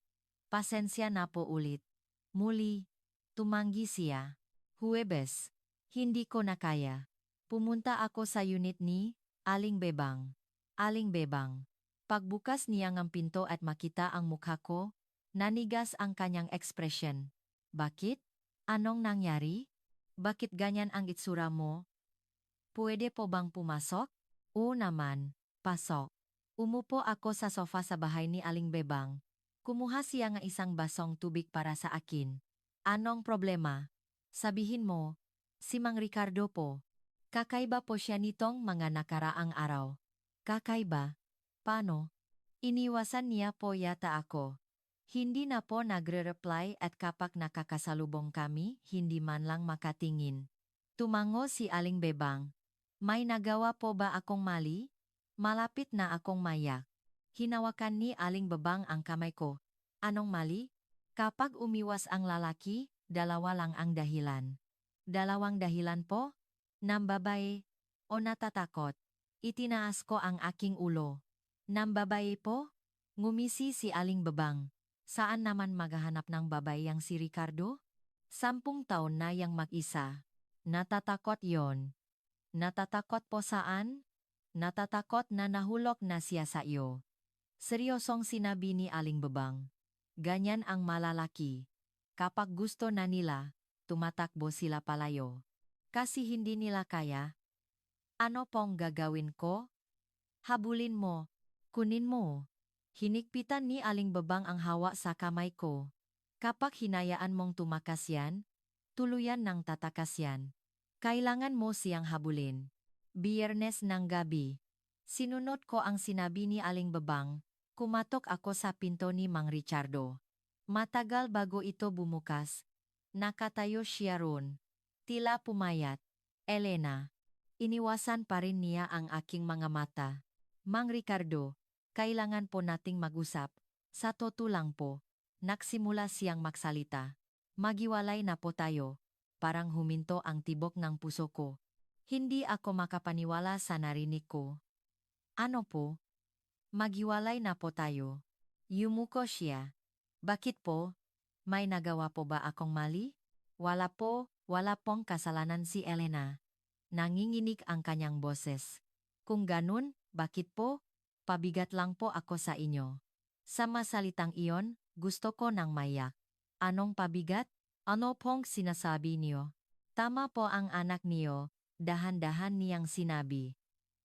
[SPEAKER 1] Pasensya na po ulit. Muli. Tumanggi siya. Huwebes. Hindi ko na kaya. Pumunta ako sa unit ni Aling Bebang. Aling Bebang. Pagbukas niya ng pinto at makita ang mukha ko, nanigas ang kanyang ekspresyon. Bakit? Anong nangyari? Bakit ganyan ang itsura mo? Pwede po bang pumasok? Oo naman, pasok. Umupo ako sa sofa sa bahay ni Aling Bebang. Kumuha siya ng isang basong tubig para sa akin. Anong problema? Sabihin mo, si Mang Ricardo po. Kakaiba po siya nitong mga nakaraang araw. Kakaiba? Paano? Iniwasan niya po yata ako. Hindi na po nagre-reply at kapag nakakasalubong kami, hindi man lang makatingin. Tumango si Aling Bebang. May nagawa po ba akong mali? Malapit na akong mayak. Hinawakan ni Aling Bebang ang kamay ko. Anong mali? Kapag umiwas ang lalaki, 2 lang ang dahilan. 2 dahilan po? Nambabae o natatakot? Itinaas ko ang aking ulo. Nambabae po? Ngumisi si Aling Bebang. Saan naman maghahanap ng babae yang si Ricardo? 10 taon na yang mag-isa. Natatakot yon. Natatakot po saan? Natatakot na nahulog na siya sa iyo. Seryosong sinabi ni Aling Bebang. Ganyan ang malalaki. Kapag gusto na nila, tumatakbo sila palayo. Kasi hindi nila kaya. Ano pong gagawin ko? Habulin mo. Kunin mo. Hinikpitan ni Aling Bebang ang hawa sa kamay ko. Kapag hinayaan mong tumakas yan, tuluyan ng tatakas yan. Kailangan mo siyang habulin. Biyernes ng gabi. Sinunod ko ang sinabi ni Aling Bebang. Kumatok ako sa pinto ni Mang Richardo. Matagal bago ito bumukas. Nakatayo siya roon. Tila pumayat. Elena. Iniwasan pa rin niya ang aking mga mata. Mang Ricardo, kailangan po nating mag-usap. Sa totoo lang po. Nagsimula siyang magsalita. Magiwalay na po tayo. Parang huminto ang tibok ng puso ko. Hindi ako makapaniwala sa narinig ko. Ano po? Maghiwalay na po tayo. Yumuko siya. Bakit po? May nagawa po ba akong mali? Wala po, wala pong kasalanan si Elena. Nanginginig ang kanyang boses. Kung ganun, bakit po? Pabigat lang po ako sa inyo. Sa masalitang iyon, gusto ko ng mayak. Anong pabigat? Ano pong sinasabi niyo? Tama po ang anak niyo, dahan-dahan niyang sinabi.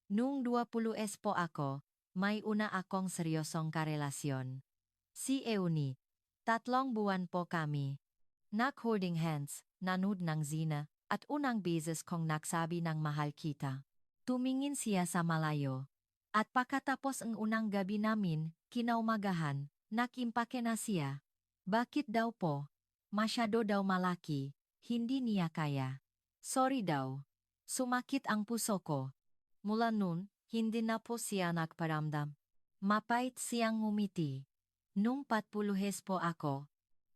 [SPEAKER 1] Nung 20 po ako, may una akong seryosong karelasyon. Si Euni. 3 buwan po kami. Nag-holding hands, nanood ng zina, at unang beses kong nagsabi ng mahal kita. Tumingin siya sa malayo. At pagkatapos ang unang gabi namin, kinaumagahan, nakimpake na siya. Bakit daw po? Masyado daw malaki, hindi niya kaya. Sorry daw. Sumakit ang puso ko. Mula nun, hindi na po siya nagparamdam. Mapait siyang ngumiti. Nung 40 po ako,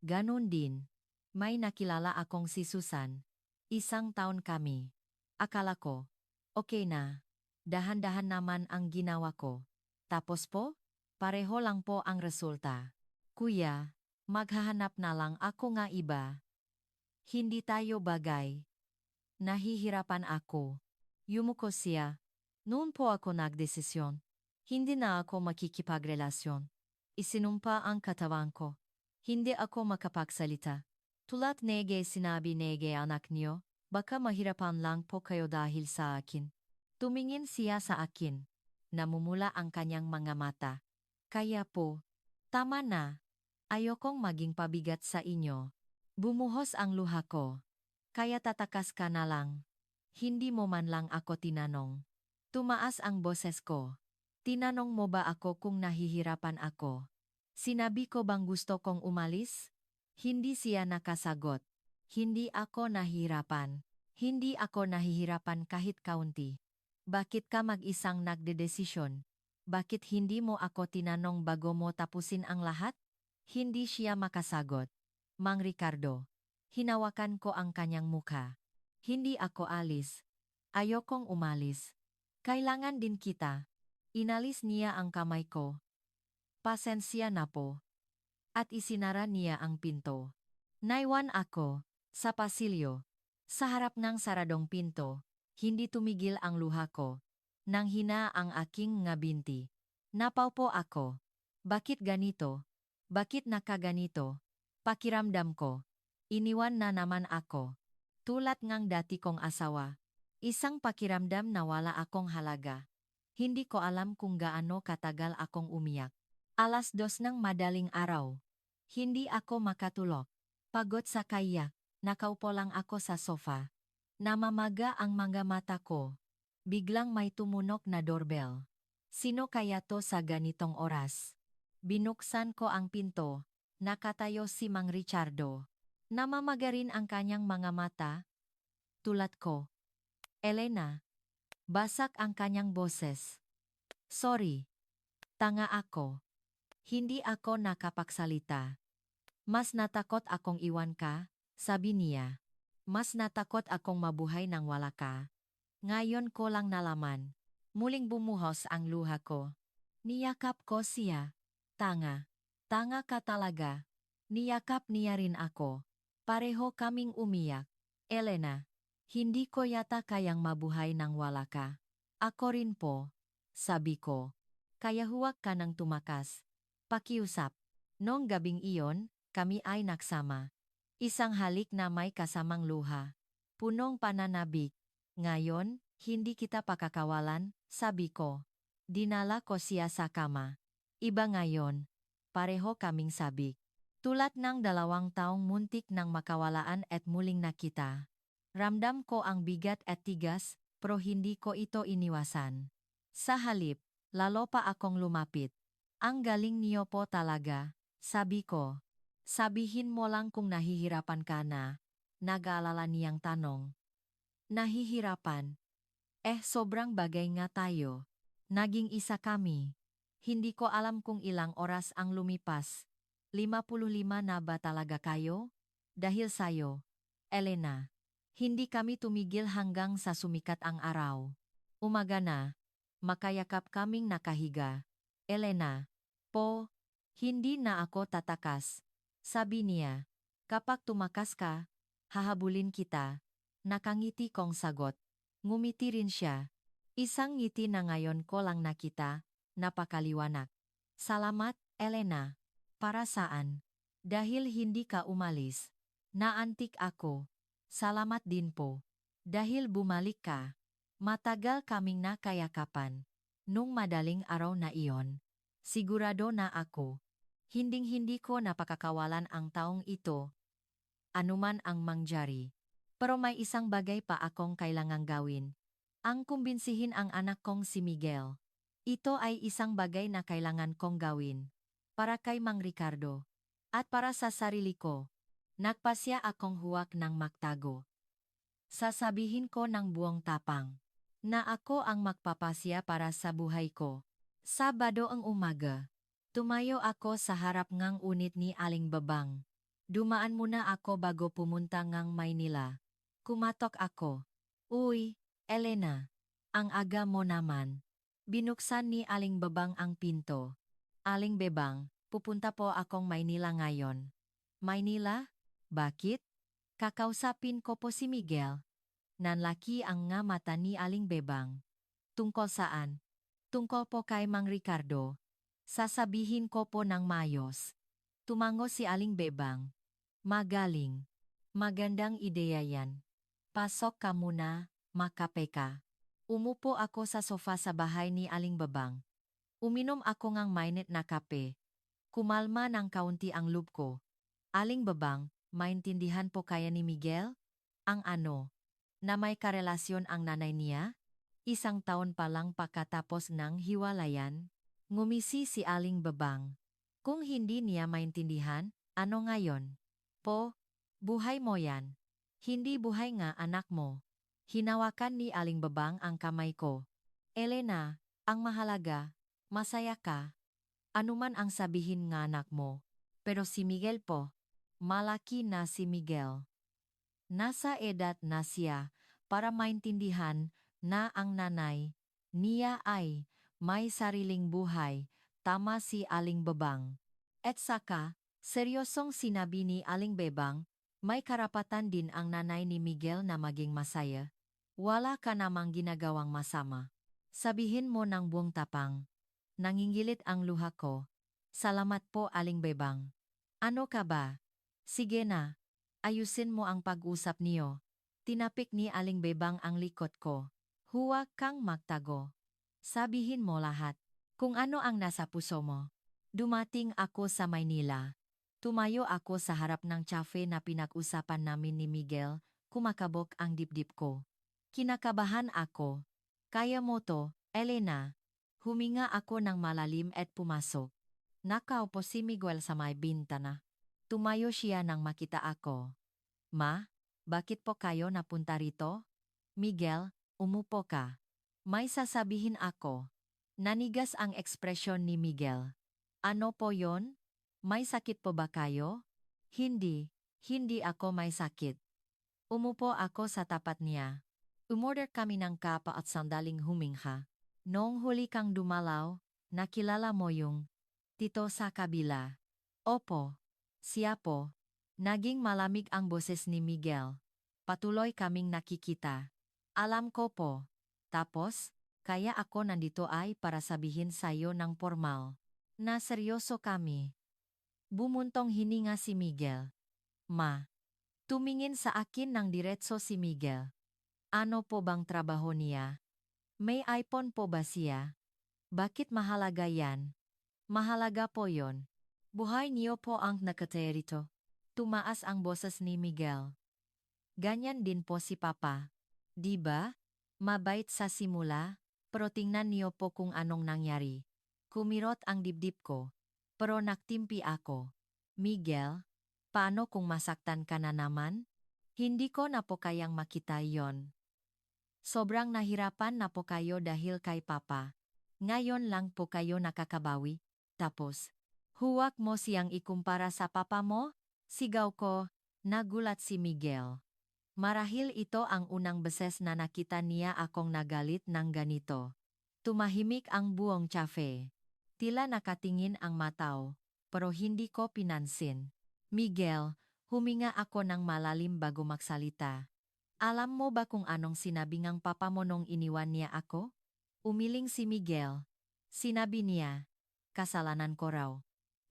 [SPEAKER 1] ganun din. May nakilala akong si Susan. Isang taon kami. Akala ko, okay na. Dahan-dahan naman ang ginawa ko. Tapos po, pareho lang po ang resulta. Kuya, maghahanap na lang ako nga iba. Hindi tayo bagay. Nahihirapan ako. Yumuko siya. Noon po ako nagdesisyon. Hindi na ako makikipagrelasyon. Isinumpa ang katawan ko. Hindi ako makapagsalita. Tulad nege sinabi nege anak niyo, baka mahirapan lang po kayo dahil sa akin. Tumingin siya sa akin. Namumula ang kanyang mga mata. Kaya po, tama na. Ayokong maging pabigat sa inyo. Bumuhos ang luha ko. Kaya tatakas ka na lang. Hindi mo man lang ako tinanong. Tumaas ang boses ko. Tinanong mo ba ako kung nahihirapan ako? Sinabi ko bang gusto kong umalis? Hindi siya nakasagot. Hindi ako nahihirapan. Hindi ako nahihirapan kahit kaunti. Bakit ka mag-isang nagdedesisyon? Bakit hindi mo ako tinanong bago mo tapusin ang lahat? Hindi siya makasagot. Mang Ricardo. Hinawakan ko ang kanyang mukha. Hindi ako alis. Ayokong umalis. Kailangan din kita. Inalis niya ang kamay ko. Pasensya na po. At isinara niya ang pinto. Naiwan ako, sa pasilyo. Sa harap ng saradong pinto, hindi tumigil ang luha ko. Nang hina ang aking nga binti. Napaupo ako. Bakit ganito? Bakit nakaganito? Pakiramdam ko. Iniwan na naman ako. Tulad ngang dati kong asawa. Isang pakiramdam na wala akong halaga. Hindi ko alam kung gaano katagal akong umiyak. 2:00 ng madaling araw. Hindi ako makatulog. Pagod sa kayak, nakaupo lang ako sa sofa. Namamaga ang mga mata ko. Biglang may tumunok na doorbell. Sino kaya to sa ganitong oras? Binuksan ko ang pinto. Nakatayo si Mang Richardo. Namamaga rin ang kanyang mga mata. Tulad ko. Elena. Basak ang kanyang boses. Sorry. Tanga ako. Hindi ako nakapagsalita. Mas natakot akong iwan ka, sabi niya. Mas natakot akong mabuhay nang wala ka. Ngayon ko lang nalaman. Muling bumuhos ang luha ko. Niyakap ko siya. Tanga. Tanga ka talaga. Niyakap niya rin ako. Pareho kaming umiyak. Elena, hindi ko yata kayang mabuhay nang wala ka. Ako rin po, sabi ko. Kaya huwag ka nang tumakas. Pakiusap. Noong gabing iyon, kami ay nagsama. Isang halik na may kasamang luha. Punong pananabik. Ngayon, hindi kita pakakawalan, sabi ko. Dinala ko siya sa kama. Iba ngayon. Pareho kaming sabik. Tulad ng 2 taong muntik nang makawalaan at muling nakita. Ramdam ko ang bigat at tigas, pero hindi ko ito iniwasan. Sa halip, lalo pa akong lumapit. Ang galing niyo po talaga, sabi ko. Sabihin mo lang kung nahihirapan ka na. Nag-aalala niyang tanong. Nahihirapan? Sobrang bagay nga tayo. Naging isa kami. Hindi ko alam kung ilang oras ang lumipas. 55 na ba talaga kayo? Dahil sayo, Elena. Hindi kami tumigil hanggang sa sumikat ang araw. Umaga na. Makayakap kaming nakahiga. Elena. Po, hindi na ako tatakas. Sabi niya. Kapag tumakas ka, hahabulin kita. Nakangiti kong sagot. Ngumiti rin siya. Isang ngiti na ngayon ko lang nakita, napakaliwanag. Salamat, Elena. Para saan? Dahil hindi ka umalis. Naantik ako. Salamat din po. Dahil bumalik ka. Matagal kaming nakayakapan. Nung madaling araw na iyon, sigurado na ako. Hinding-hindi ko napakakawalan ang taong ito. Anuman ang mangyari. Pero may isang bagay pa akong kailangang gawin. Ang kumbinsihin ang anak kong si Miguel. Ito ay isang bagay na kailangan kong gawin. Para kay Mang Ricardo. At para sa sarili ko. Nagpasya akong huwag ng magtago. Sasabihin ko ng buong tapang. Na ako ang magpapasya para sa buhay ko. Sabado ang umaga. Tumayo ako sa harap ngang unit ni Aling Babang. Dumaan muna ako bago pumunta ngang Maynila. Kumatok ako. Uy, Elena. Ang aga mo naman. Binuksan ni Aling Babang ang pinto. Aling Bebang, pupunta po akong Maynila ngayon. Maynila? Bakit? Kakausapin ko po si Miguel. Nanlaki ang nga mata ni Aling Bebang. Tungkol saan? Tungkol po kay Mang Ricardo. Sasabihin ko po ng mayos. Tumango si Aling Bebang. Magaling. Magandang ideya yan. Pasok ka muna, makape ka. Umupo ako sa sofa sa bahay ni Aling Bebang. Uminom ako ngang mainit na kape. Kumalma ng kaunti ang loob ko. Aling Bebang, maintindihan po kaya ni Miguel? Ang ano? Na may karelasyon ang nanay niya? 1 taon pa lang pagkatapos ng hiwalayan? Ngumisi si Aling Bebang. Kung hindi niya maintindihan, ano ngayon? Po, buhay mo yan. Hindi buhay nga anak mo. Hinawakan ni Aling Bebang ang kamay ko. Elena, ang mahalaga, masaya ka. Anuman ang sabihin ng anak mo. Pero si Miguel po, malaki na si Miguel. Nasa edad na siya para maintindihan na ang nanay niya ay may sariling buhay, tama si Aling Bebang. At saka, seryosong sinabi ni Aling Bebang, may karapatan din ang nanay ni Miguel na maging masaya. Wala ka namang ginagawang masama. Sabihin mo ng buong tapang. Nangingilit ang luha ko. Salamat po Aling Bebang. Ano ka ba? Sige na. Ayusin mo ang pag-usap niyo. Tinapik ni Aling Bebang ang likod ko. Huwag kang magtago. Sabihin mo lahat. Kung ano ang nasa puso mo. Dumating ako sa Maynila. Tumayo ako sa harap ng cafe na pinag-usapan namin ni Miguel, kumakabog ang dibdib ko. Kinakabahan ako. Kaya mo to, Elena. Huminga ako ng malalim at pumasok. Nakaupo si Miguel sa may bintana. Tumayo siya nang makita ako. Ma, bakit po kayo napunta rito? Miguel, umupo ka. May sasabihin ako. Nanigas ang ekspresyon ni Miguel. Ano po yon? May sakit po ba kayo? Hindi ako may sakit. Umupo ako sa tapat niya. Umorder kami ng kapa at sandaling humingha. Noong huli kang dumalaw, nakilala mo yung tito sa kabila. Opo, siya po. Naging malamig ang boses ni Miguel. Patuloy kaming nakikita. Alam ko po. Tapos, kaya ako nandito ay para sabihin sa'yo ng formal. Na seryoso kami. Bumuntong hininga si Miguel. Ma. Tumingin sa akin ng diretso si Miguel. Ano po bang trabaho niya? May iPhone po ba siya? Bakit mahalaga yan? Mahalaga po yon. Buhay niyo po ang nakaterito. Tumaas ang boses ni Miguel. Ganyan din po si Papa. Di ba? Mabait sa simula, pero tingnan niyo po kung anong nangyari. Kumirot ang dibdib ko. Pero naktimpi ako. Miguel, paano kung masaktan ka na naman? Hindi ko na po kayang makita yon. Sobrang nahirapan na po kayo dahil kay Papa. Ngayon lang po kayo nakakabawi. Tapos, huwag mo siyang ikumpara sa papa mo? Sigaw ko, nagulat si Miguel. Marahil ito ang unang beses na nakita niya akong nagalit ng ganito. Tumahimik ang buong cafe. Tila nakatingin ang mataw, pero hindi ko pinansin. Miguel, huminga ako ng malalim bago magsalita. Alam mo ba kung anong sinabi ng papa mo nung iniwan niya ako? Umiling si Miguel. Sinabi niya, kasalanan ko raw.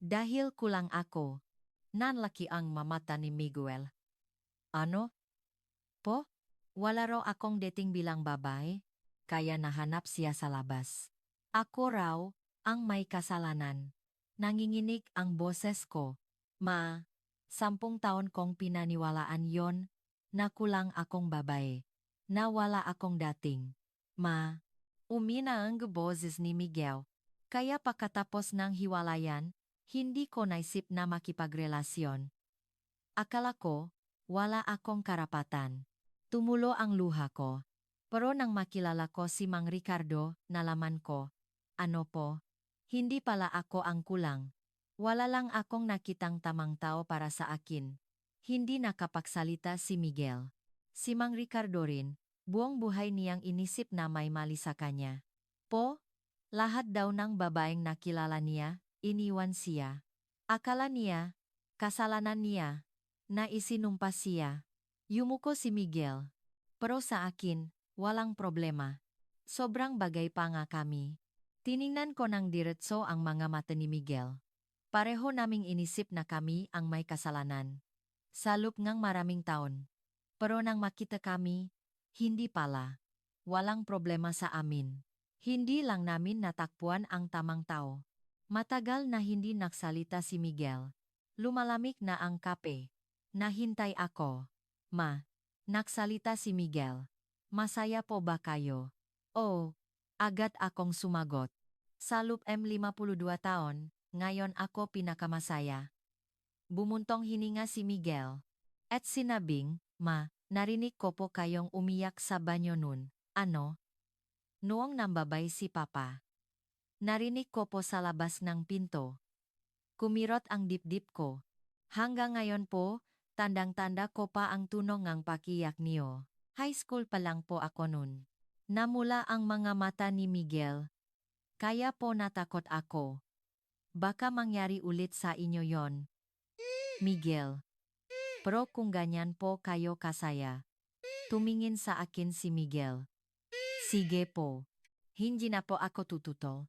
[SPEAKER 1] Dahil kulang ako. Nanlaki ang mamata ni Miguel. Ano? Po? Wala raw akong dating bilang babae, kaya nahanap siya sa labas. Ako raw, ang may kasalanan. Nanginginig ang boses ko. Ma, 10 taon kong pinaniwalaan yon, na kulang akong babae. Na wala akong dating. Ma, umina ang boses ni Miguel. Kaya pagkatapos ng hiwalayan, hindi ko naisip na makipagrelasyon. Akala ko, wala akong karapatan. Tumulo ang luha ko. Pero nang makilala ko si Mang Ricardo, nalaman ko, ano po, Hindi pala ako ang kulang. Wala lang akong nakitang tamang tao para sa akin. Hindi nakapagsalita si Miguel. Si Mang Ricardo rin, buong buhay niyang inisip na may mali sa kanya. Lahat daw ng babaeng nakilala niya, iniwan siya. Akala niya, kasalanan niya, na isinumpa siya. Yumuko si Miguel. Pero sa akin, walang problema. Sobrang bagay pa nga kami. Tiningnan ko ng diretso ang mga mata ni Miguel. Pareho naming inisip na kami ang may kasalanan. Sa loob ng maraming taon. Pero nang makita kami, hindi pala. Walang problema sa amin. Hindi lang namin natakpuan ang tamang tao. Matagal na hindi nagsalita si Miguel. Lumalamig na ang kape. Nahintay ako. Ma, nagsalita si Miguel. Masaya po ba kayo? Oo, agad akong sumagot. Sa loob M52 taon, ngayon ako pinakamasaya. Bumuntong hininga si Miguel. At sinabing, Ma, narinig ko po kayong umiyak sa banyo nun. Ano? Noong nambabay si Papa. Narinig ko po sa labas ng pinto. Kumirot ang dibdib ko. Hanggang ngayon po, tandang-tanda ko pa ang tunog ng pakiyak niyo. High school pa lang po ako nun. Namula ang mga mata ni Miguel. Kaya po natakot ako. Baka mangyari ulit sa inyo yon, Miguel. Pero kung ganyan po kayo kasaya. Tumingin sa akin si Miguel. Sige po. Hindi na po ako tututol.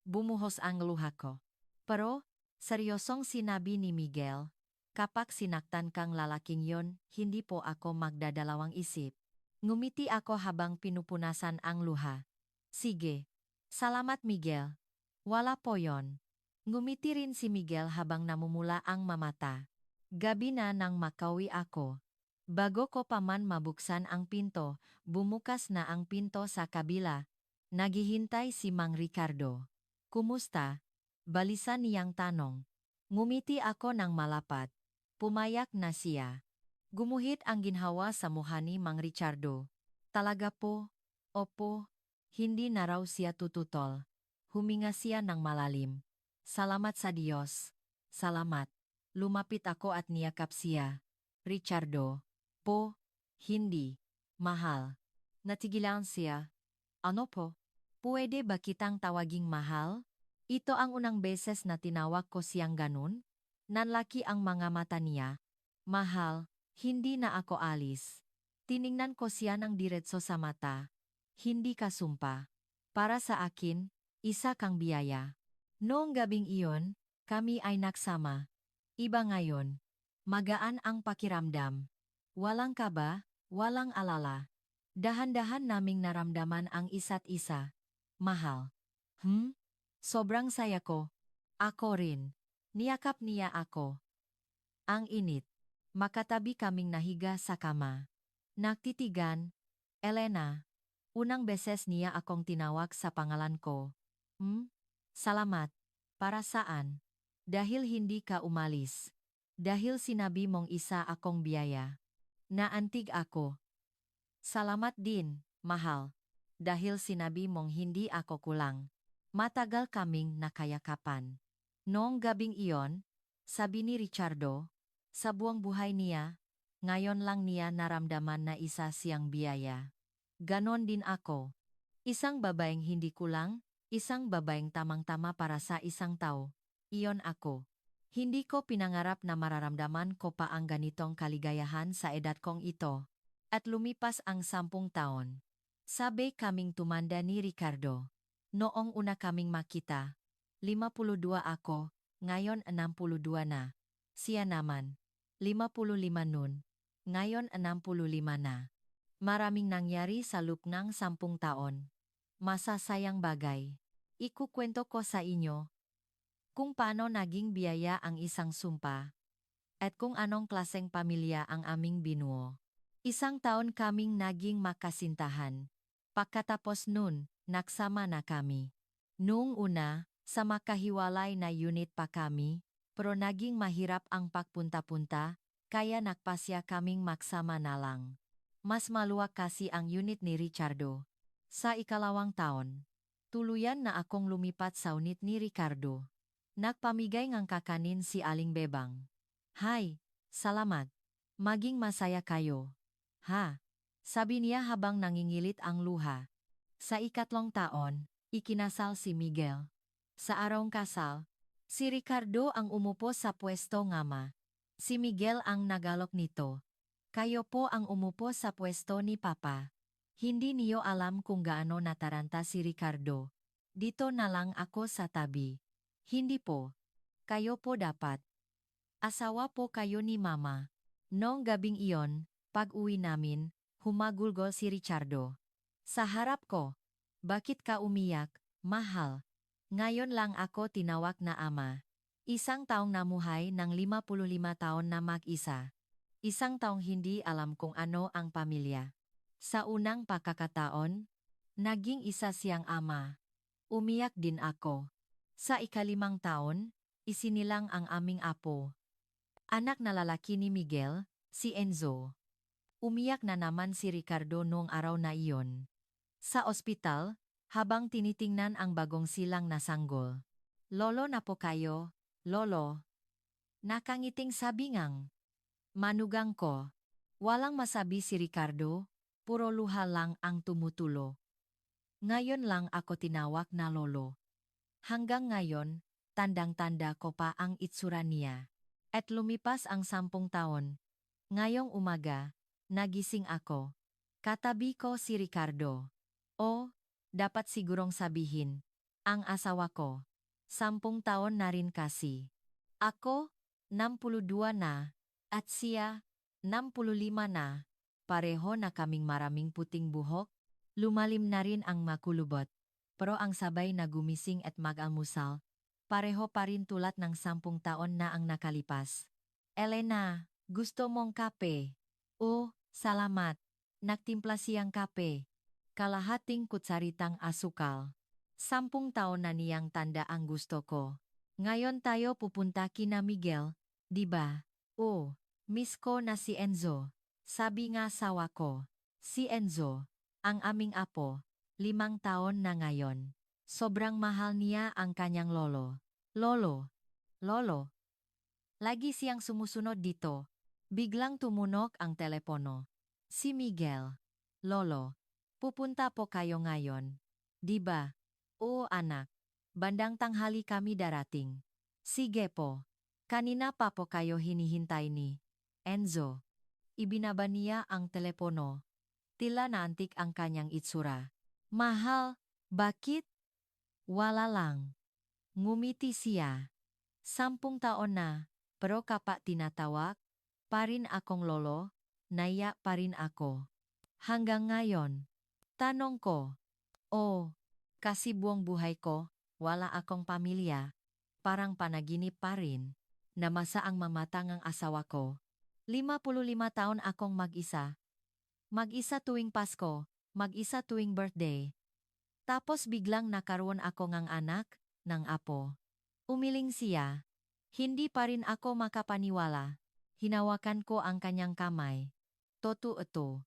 [SPEAKER 1] Bumuhos ang luha ko. Pero, seryosong sinabi ni Miguel, kapag sinaktan kang lalaking yon, hindi po ako magdadalawang isip. Ngumiti ako habang pinupunasan ang luha. Sige. Salamat Miguel. Wala po yon. Ngumiti rin si Miguel habang namumula ang mamata. Gabi na nang makauwi ako. Bago ko pa man mabuksan ang pinto, bumukas na ang pinto sa kabila. Naghihintay si Mang Ricardo. Kumusta? Balisa niyang tanong. Ngumiti ako ng malapat. Pumayak na siya. Gumuhit ang ginhawa sa mukha ni Mang Ricardo. Talaga po? Opo. Hindi na raw siya tututol. Huminga siya ng malalim. Salamat sa Diyos. Salamat. Lumapit ako at niyakap siya. Ricardo. Po. Hindi. Mahal. Natigilan siya. Ano po? Pwede ba kitang tawaging mahal? Ito ang unang beses na tinawag ko siyang ganun. Nanlaki ang mga mata niya. Mahal, hindi na ako alis. Tiningnan ko siya ng diretso sa mata. Hindi ka sumpa. Para sa akin, isa kang biyaya. Noong gabing iyon, kami ay nagsama. Iba ngayon. Magaan ang pakiramdam. Walang kaba, walang alala. Dahan-dahan naming naramdaman ang isa't isa. Mahal. Sobrang saya ko. Ako rin. Niyakap niya ako. Ang init. Makatabi kaming nahiga sa kama. Nagtitigan. Elena. Unang beses niya akong tinawag sa pangalan ko. Salamat. Para saan? Dahil hindi ka umalis. Dahil sinabi mong isa akong biyaya. Naantig ako. Salamat din, mahal. Dahil sinabi mong hindi ako kulang. Matagal kaming nakayakapan. Noong gabing iyon, sabi ni Ricardo, sa buong buhay niya, ngayon lang niya naramdaman na isa siyang biyaya. Ganon din ako. Isang babaeng hindi kulang, isang babaeng tamang-tama para sa isang tao. Iyon ako. Hindi ko pinangarap na mararamdaman ko pa ang ganitong kaligayahan sa edad kong ito. At lumipas ang 10 taon. Sabay kaming tumanda ni Ricardo. Noong una kaming makita, 52 ako, ngayon 62 na. Siya naman, 55 nun, ngayon 65 na. Maraming nangyari sa loob ng 10 taon. Masasayang bagay. Ikukwento ko sa inyo kung paano naging biyaya ang isang sumpa at kung anong klaseng pamilya ang aming binuo. Isang taon kaming naging makasintahan. Pagkatapos nun, nagsama na kami. Noong una, sa makahiwalay na unit pa kami, pero naging mahirap ang pagpunta-punta, kaya nagpasya kaming magsama na lang. Mas maluwag kasi ang unit ni Ricardo. Sa ikalawang taon, Tuluyan na akong lumipat sa unit ni Ricardo. Nagpamigay ngang kakanin si Aling Bebang. Hay, salamat. Maging masaya kayo. Ha? Sabi niya habang nangingilit ang luha. Sa ikatlong taon, ikinasal si Miguel. Sa arawng kasal, si Ricardo ang umupo sa pwesto ngama. Si Miguel ang nagalok nito. Kayo po ang umupo sa pwesto ni Papa. Hindi niyo alam kung gaano nataranta si Ricardo. Dito na lang ako sa tabi. Hindi po. Kayo po dapat. Asawa po kayo ni Mama. Noong gabing iyon, pag-uwi namin, humagulgol si Richardo. Sa harap ko. Bakit ka umiyak, mahal? Ngayon lang ako tinawag na ama. Isang taong namuhay ng 55 taon na mag-isa. Isang taong hindi alam kung ano ang pamilya. Sa unang pagkakataon, naging isa siyang ama. Umiyak din ako. Sa ikalimang taon, isinilang ang aming apo. Anak na lalaki ni Miguel, si Enzo. Umiyak na naman si Ricardo noong araw na iyon. Sa ospital, habang tinitingnan ang bagong silang na sanggol. Lolo na po kayo, lolo. Nakangiting sabingang. Manugang ko. Walang masabi si Ricardo, puro luha lang ang tumutulo. Ngayon lang ako tinawag na lolo. Hanggang ngayon, tandang-tanda ko pa ang itsura niya. At lumipas ang 10 taon. Ngayong umaga, nagising ako. Katabi ko si Ricardo. O, dapat sigurong sabihin, ang asawa ko. 10 taon na rin kasi. Ako, 62 na, at siya, 65 na. Pareho na kaming maraming puting buhok. Lumalim na rin ang makulubot. Pero ang sabay na gumising at mag-almusal, pareho pa rin tulad ng 10 taon na ang nakalipas. Elena, gusto mong kape? Oh, salamat. Nagtimpla siyang kape. Kalahating kutsaritang asukal. 10 taon na niyang tanda ang gusto ko. Ngayon tayo pupunta kina Miguel, di ba? Oh, miss ko na si Enzo. Sabi nga sawa ko. Si Enzo, ang aming apo, 5 taon na ngayon. Sobrang mahal niya ang kanyang lolo. Lolo. Lolo. Lagi siyang sumusunod dito. Biglang tumunog ang telepono. Si Miguel. Lolo. Pupunta po kayo ngayon. Di ba? Oo anak. Bandang tanghali kami darating. Sige po. Kanina pa po kayo hinihintay ni Enzo. Ibinaba niya ang telepono. Tila naantik ang kanyang itsura. Mahal, bakit? Wala lang. Ngumiti siya. 10 taon na, pero kapag tinatawag, pa rin akong lolo, naiya pa rin ako. Hanggang ngayon. Tanong ko, oh, kasi buong buhay ko, wala akong pamilya. Parang panaginip pa rin. Namasa ang mamatang ang asawa ko. 55 taon akong mag-isa. Mag-isa tuwing Pasko, mag-isa tuwing birthday. Tapos biglang nakaroon ako ngang anak, ng apo. Umiling siya. Hindi pa rin ako makapaniwala. Hinawakan ko ang kanyang kamay. Totoo ito.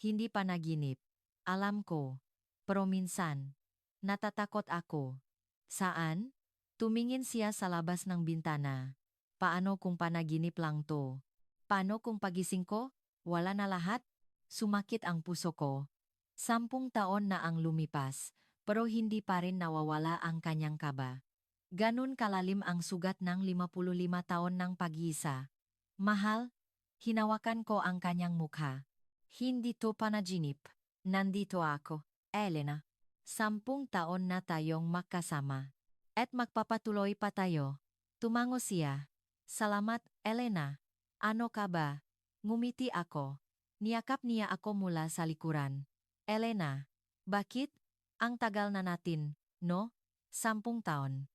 [SPEAKER 1] Hindi panaginip. Alam ko. Pero minsan, natatakot ako. Saan? Tumingin siya sa labas ng bintana. Paano kung panaginip lang to? Paano kung pagising ko? Wala na lahat? Sumakit ang puso ko. 10 taon na ang lumipas, pero hindi pa rin nawawala ang kanyang kaba. Ganun kalalim ang sugat ng 55 taon ng pag-iisa. Mahal, hinawakan ko ang kanyang mukha. Hindi to panaginip. Nandito ako, Elena. 10 taon na tayong magkasama. At magpapatuloy pa tayo. Tumango siya. Salamat, Elena. Ano ka ba? Ngumiti ako. Niyakap niya ako mula sa likuran. Elena, bakit? Ang tagal na natin, no? 10 taon.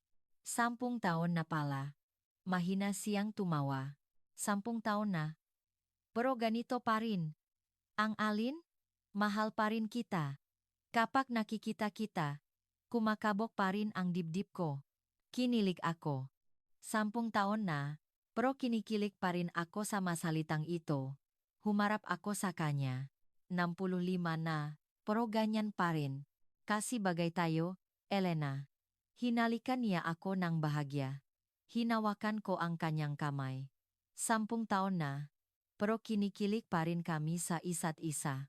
[SPEAKER 1] 10 taon na pala. Mahina siyang tumawa. 10 taon na. Pero ganito pa rin. Ang alin? Mahal pa rin kita. Kapag nakikita kita, kumakabok pa rin ang dibdib ko. Kinilig ako. 10 taon na, pero kinikilig pa rin ako sa masalitang ito. Humarap ako sa kanya. 65 na, pero ganyan pa rin. Kasi bagay tayo, Elena. Hinalikan niya ako ng bahagya. Hinawakan ko ang kanyang kamay. 10 taon na, pero kinikilig pa rin kami sa isa't isa.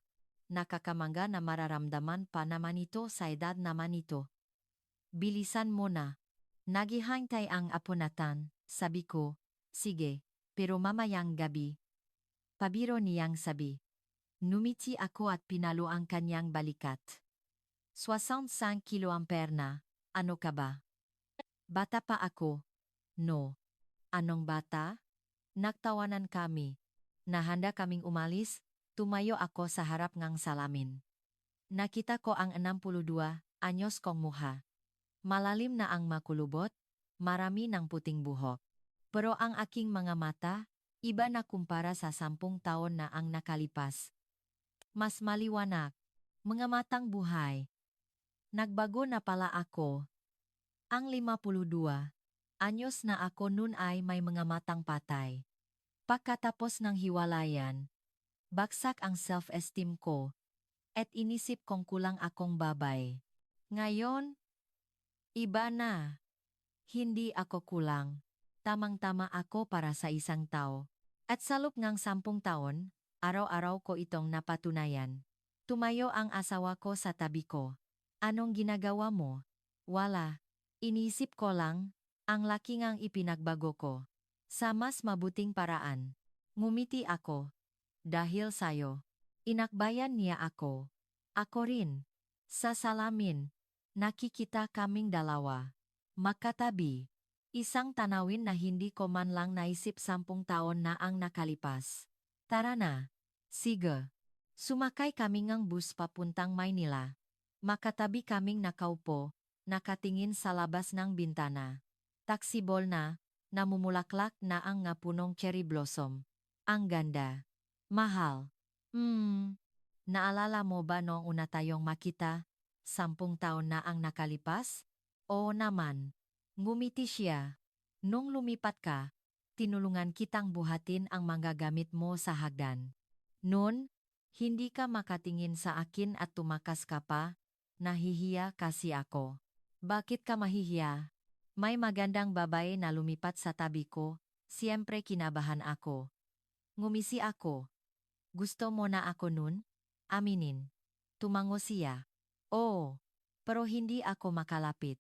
[SPEAKER 1] Nakakamangga na mararamdaman pa naman ito sa edad naman ito. Bilisan mo na. Naghihintay ang apunatan, sabi ko. Sige, pero mamayang gabi. Pabiro niyang sabi. Numiti ako at pinalo ang kanyang balikat. 65 kiloampere na, ano ka ba? Bata pa ako. No. Anong bata? Nagtawanan kami. Nahanda kaming umalis, tumayo ako sa harap ng salamin. Nakita ko ang 62 anyos kong muha. Malalim na ang makulubot, marami ng puting buhok. Pero ang aking mga mata, iba na kumpara sa 10 taon na ang nakalipas. Mas maliwanag, mga matang buhay. Nagbago na pala ako. Ang 52 anyos na ako noon ay may mga matang patay. Pagkatapos ng hiwalayan, bagsak ang self-esteem ko, at inisip kong kulang akong babay. Ngayon, iba na. Hindi ako kulang. Tamang-tama ako para sa isang tao. At sa loob ng 10 taon, araw-araw ko itong napatunayan. Tumayo ang asawa ko sa tabi ko. Anong ginagawa mo? Wala. Iniisip ko lang, ang laki ngang ipinagbago ko. Sa mas mabuting paraan. Ngumiti ako. Dahil sayo. Inakbayan niya ako. Ako rin. Sa salamin. Nakikita kaming dalawa. Magkatabi. Isang tanawin na hindi ko man lang naisip 10 taon na ang nakalipas. Tara na. Sige. Sumakay kami ng bus papuntang Maynila. Makatabi kaming nakaupo, nakatingin sa labas ng bintana. Taksibol na, namumulaklak na ang nga punong cherry blossom. Ang ganda. Mahal. Naalala mo ba noong una tayong makita? 10 taon na ang nakalipas? Oo naman. Ngumiti siya. Nung lumipat ka, tinulungan kitang buhatin ang mga gamit mo sa hagdan. Noon, hindi ka makatingin sa akin at tumakas ka pa. Nahihiya kasi ako. Bakit ka mahihiya? May magandang babae na lumipat sa tabi ko, siyempre kinabahan ako. Ngumisi ako. Gusto mo na ako nun? Aminin. Tumango siya. Oo, pero hindi ako makalapit.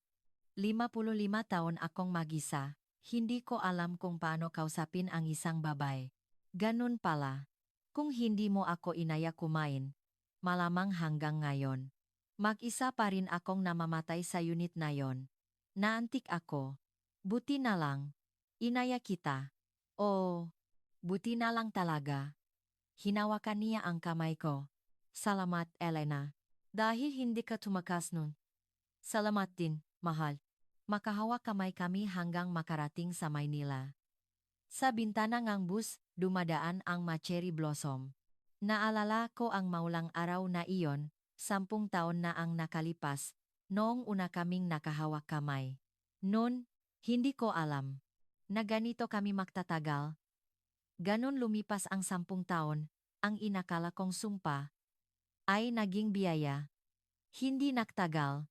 [SPEAKER 1] 55 taon akong mag-isa, hindi ko alam kung paano kausapin ang isang babae. Ganun pala. Kung hindi mo ako inaya kumain, malamang hanggang ngayon. Mag-isa pa rin akong namamatay sa unit na yon. Naantik ako. Buti na lang. Inaya kita. Oo, buti na lang talaga. Hinawakan niya ang kamay ko. Salamat, Elena. Dahil hindi ka tumakas nun. Salamat din, mahal. Makahawak kamay kami hanggang makarating sa Maynila. Sa bintana ng bus, dumadaan ang cherry blossom. Naalala ko ang maulang araw na iyon, 10 taon na ang nakalipas, noong una kaming nakahawak kamay. Noon, hindi ko alam na ganito kami magtatagal. Ganon lumipas ang 10 taon, ang inakala kong sumpa ay naging biyaya. Hindi nagtagal.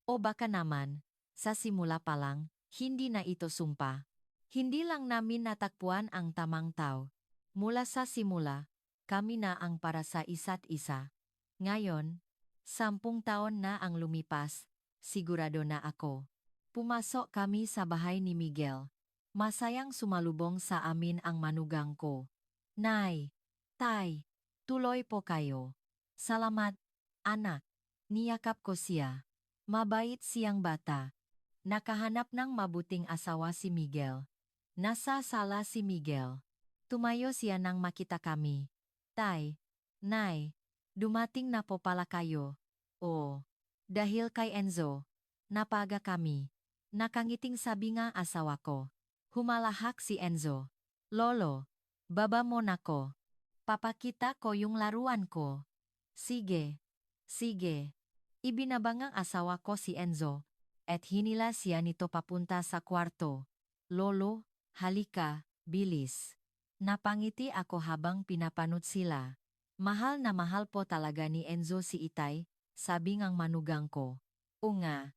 [SPEAKER 1] O baka naman, sa simula pa lang, hindi na ito sumpa. Hindi lang namin natakpuan ang tamang tao. Mula sa simula, kami na ang para sa isa't isa. Ngayon, 10 taon na ang lumipas, sigurado na ako. Pumasok kami sa bahay ni Miguel. Masayang sumalubong sa amin ang manugang ko. Nay, tay, tuloy po kayo. Salamat, anak. Niyakap ko siya. Mabait siyang bata. Nakahanap ng mabuting asawa si Miguel. Nasa sala si Miguel. Tumayo siya nang makita kami. Tay, nay, dumating na po pala kayo. Oo, dahil kay Enzo, napaga kami. Nakangiting sabi nga asawa ko. Humalahak si Enzo. Lolo, baba mo na ko. Papakita ko yung laruan ko. Sige, sige. Ibinabangang asawa ko si Enzo, at hinila siya nito papunta sa kwarto. Lolo, halika, bilis. Napangiti ako habang pinapanood sila. Mahal na mahal po talaga ni Enzo si Itay, sabi ngang manugang ko. O nga,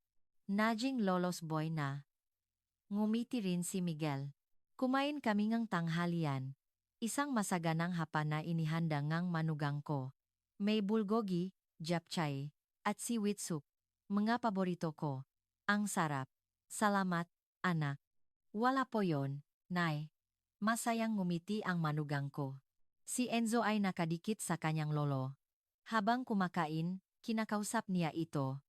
[SPEAKER 1] Naging lolos boy na. Ngumiti rin si Miguel. Kumain kami ngang tanghalian. Isang masaganang hapa na inihanda ngang manugang ko. May bulgogi, japchae, at seaweed soup. Mga paborito ko. Ang sarap. Salamat, anak. Wala po yon, nay. Masayang ngumiti ang manugang ko. Si Enzo ay nakadikit sa kanyang lolo. Habang kumakain, kinakausap niya ito.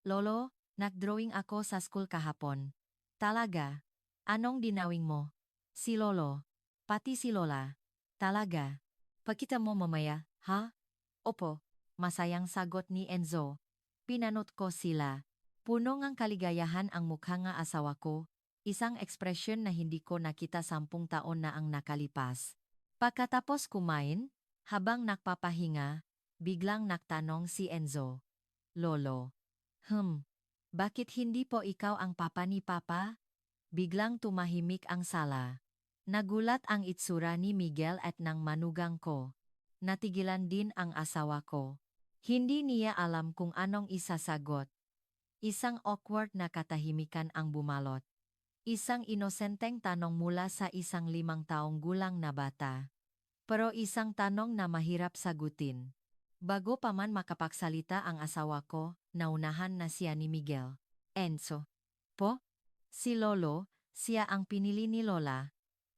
[SPEAKER 1] Lolo, nag-drawing ako sa school kahapon. Talaga? Anong dinawing mo? Si Lolo. Pati si Lola. Talaga? Pakita mo mamaya, ha? Opo. Masayang sagot ni Enzo. Pinanot ko sila. Puno ngang kaligayahan ang mukha nga asawa ko. Isang ekspresyon na hindi ko nakita 10 taon na ang nakalipas. Pagkatapos kumain, habang nakpapahinga, biglang nagtanong si Enzo. Lolo. Bakit hindi po ikaw ang papa ni Papa? Biglang tumahimik ang sala. Nagulat ang itsura ni Miguel at ng manugang ko. Natigilan din ang asawa ko. Hindi niya alam kung anong isasagot. Isang awkward na katahimikan ang bumalot. Isang inosenteng tanong mula sa isang 5 taong gulang na bata. Pero isang tanong na mahirap sagutin. Bago pa man makapagsalita ang asawa ko, naunahan na siya ni Miguel. Enzo. Po? Si Lolo, siya ang pinili ni Lola.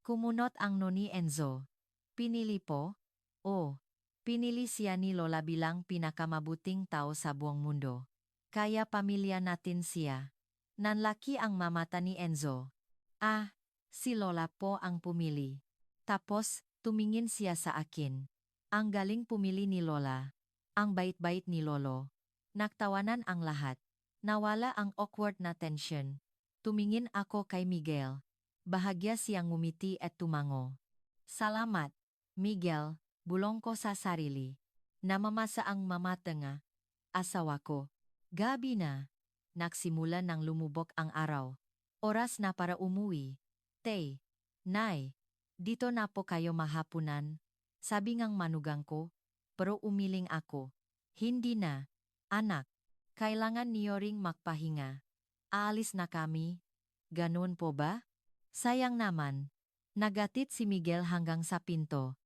[SPEAKER 1] Kumunot ang noni Enzo. Pinili po? Oh. Pinili siya ni Lola bilang pinakamabuting tao sa buong mundo. Kaya pamilya natin siya. Nanlaki ang mamata ni Enzo. Ah, si Lola po ang pumili. Tapos, tumingin siya sa akin. Ang galing pumili ni Lola. Ang bait-bait ni Lolo. Nagtawanan ang lahat. Nawala ang awkward na tension. Tumingin ako kay Miguel. Bahagya siyang ngumiti at tumango. Salamat, Miguel, bulong ko sa sarili. Namamasa ang mamata nga. Asawa ko. Gabi na. Nagsimula nang lumubog ang araw. Oras na para umuwi. Tay, nay, dito na po kayo mahapunan. Sabi ngang manugang ko, pero umiling ako. Hindi na. Anak, kailangan niyo ring magpahinga. Aalis na kami. Ganun po ba? Sayang naman. Nagatit si Miguel hanggang sa pinto.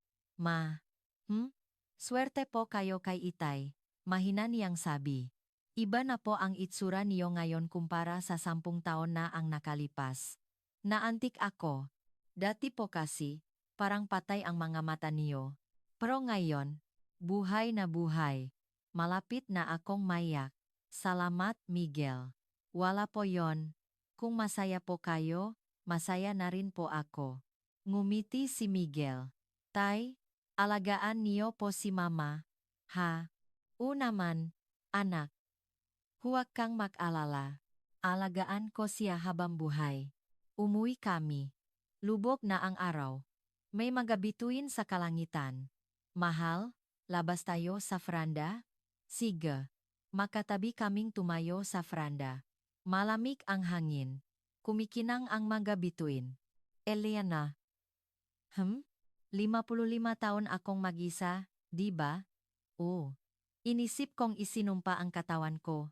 [SPEAKER 1] Swerte po kayo kay Itay. Mahina niyang sabi. Iba na po ang itsura niyo ngayon kumpara sa 10 taon na ang nakalipas. Naantik ako. Dati po kasi, parang patay ang mga mata niyo. Pero ngayon, buhay na buhay. Malapit na akong maiyak. Salamat, Miguel. Wala po yon. Kung masaya po kayo, masaya na rin po ako. Ngumiti si Miguel. Tay, alagaan niyo po si Mama. Ha? Naman, anak. Huwag kang mag-alala. Alagaan ko siya habang buhay. Umuwi kami. Lubog na ang araw. May mga bituin sa kalangitan. Mahal, labas tayo sa franda? Sige. Makatabi kaming tumayo sa franda. Malamig ang hangin. Kumikinang ang mga bituin. Eliana. 55 taon akong mag-isa, di ba? Oo. Inisip kong isinumpa ang katawan ko.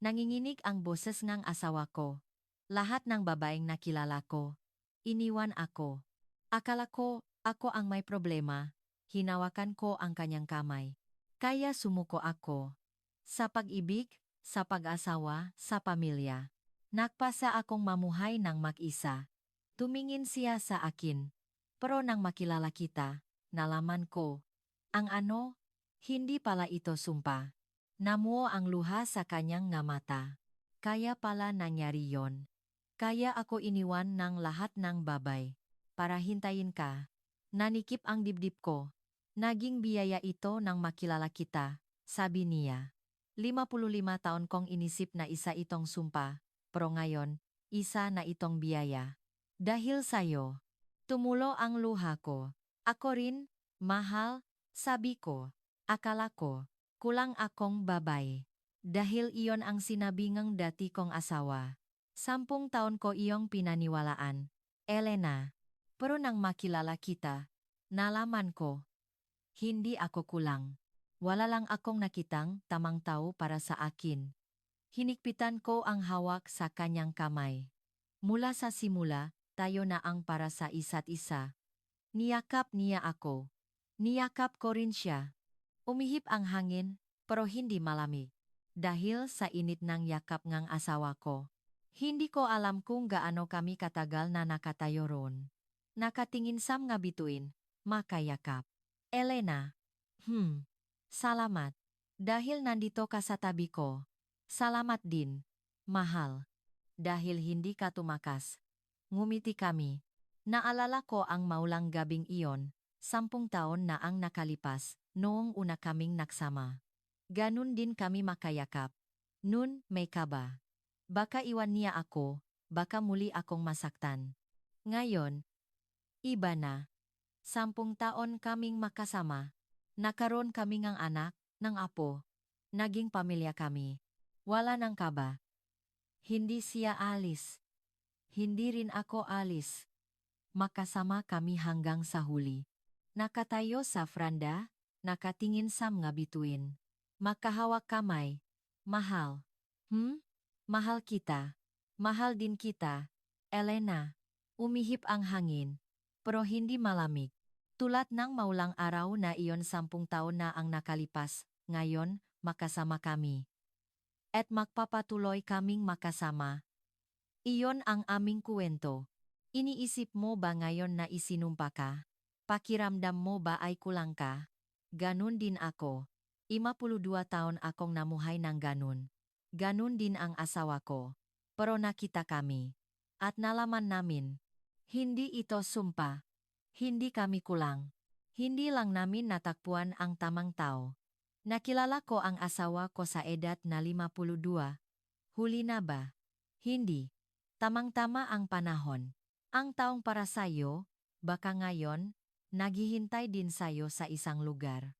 [SPEAKER 1] Nanginginig ang boses ng asawa ko. Lahat ng babaeng nakilala ko. Iniwan ako. Akala ko, ako ang may problema. Hinawakan ko ang kanyang kamay. Kaya sumuko ako. Sa pag-ibig, sa pag-asawa, sa pamilya. Nagpasa akong mamuhay ng mag-isa. Tumingin siya sa akin. Pero nang makilala kita, nalaman ko. Ang ano? Hindi pala ito sumpa. Namuo ang luha sa kanyang nga mata. Kaya pala nangyari yon. Kaya ako iniwan ng lahat ng babay. Para hintayin ka. Nanikip ang dibdib ko. Naging biyaya ito nang makilala kita, sabi niya. 55 taon kong inisip na isa itong sumpa, pero ngayon, isa na itong biyaya. Dahil sa'yo. Tumulo ang luha ko. Ako rin, mahal, sabi ko. Akala ko. Kulang akong babae. Dahil iyon ang sinabi ng dati kong asawa. 10 taon ko iyong pinaniwalaan, Elena. Pero nang makilala kita, nalaman ko. Hindi ako kulang. Wala lang akong nakitang tamang tao para sa akin. Hinikpitan ko ang hawak sa kanyang kamay. Mula sa simula, tayo na ang para sa isa't isa. Niyakap niya ako. Niyakap ko rin siya. Umihip ang hangin, pero hindi malamig. Dahil sa init ng yakap ng asawa ko. Hindi ko alam kung gaano kami katagal na nakatayo roon. Nakatingin sam nga bituin, makayakap. Elena. Salamat. Dahil nandito ka sa tabi ko. Salamat din, mahal. Dahil hindi ka tumakas. Ngumiti kami. Naalala ko ang maulang gabing iyon, 10 taon na ang nakalipas, noong una kaming naksama. Ganun din kami makayakap. Nun, may kaba. Baka iwan niya ako, baka muli akong masaktan. Ngayon, iba na. 10 taon kaming makasama. Nakaroon kami ng anak, ng apo. Naging pamilya kami. Wala nang kaba. Hindi siya alis. Hindi rin ako alis. Makasama kami hanggang sa huli. Nakatayo sa franda, nakatingin sa mga bituin. Makahawak kamay. Mahal. Mahal kita. Mahal din kita. Elena. Umihip ang hangin. Pero hindi malamig. Tulad ng maulang araw na iyon 10 taon na ang nakalipas, ngayon, makasama kami. At magpapatuloy kaming makasama. Iyon ang aming kwento. Iniisip mo ba ngayon na isinumpa ka? Pakiramdam mo ba ay kulang ka? Ganun din ako. 52 taon akong namuhay ng ganun. Ganun din ang asawa ko. Pero nakita kami. At nalaman namin. Hindi ito sumpa. Hindi kami kulang. Hindi lang namin natakpuan ang tamang tao. Nakilala ko ang asawa ko sa edad na 52. Huli na ba? Hindi. Tamang-tama ang panahon. Ang taong para sa'yo, baka ngayon, naghihintay din sa'yo sa isang lugar.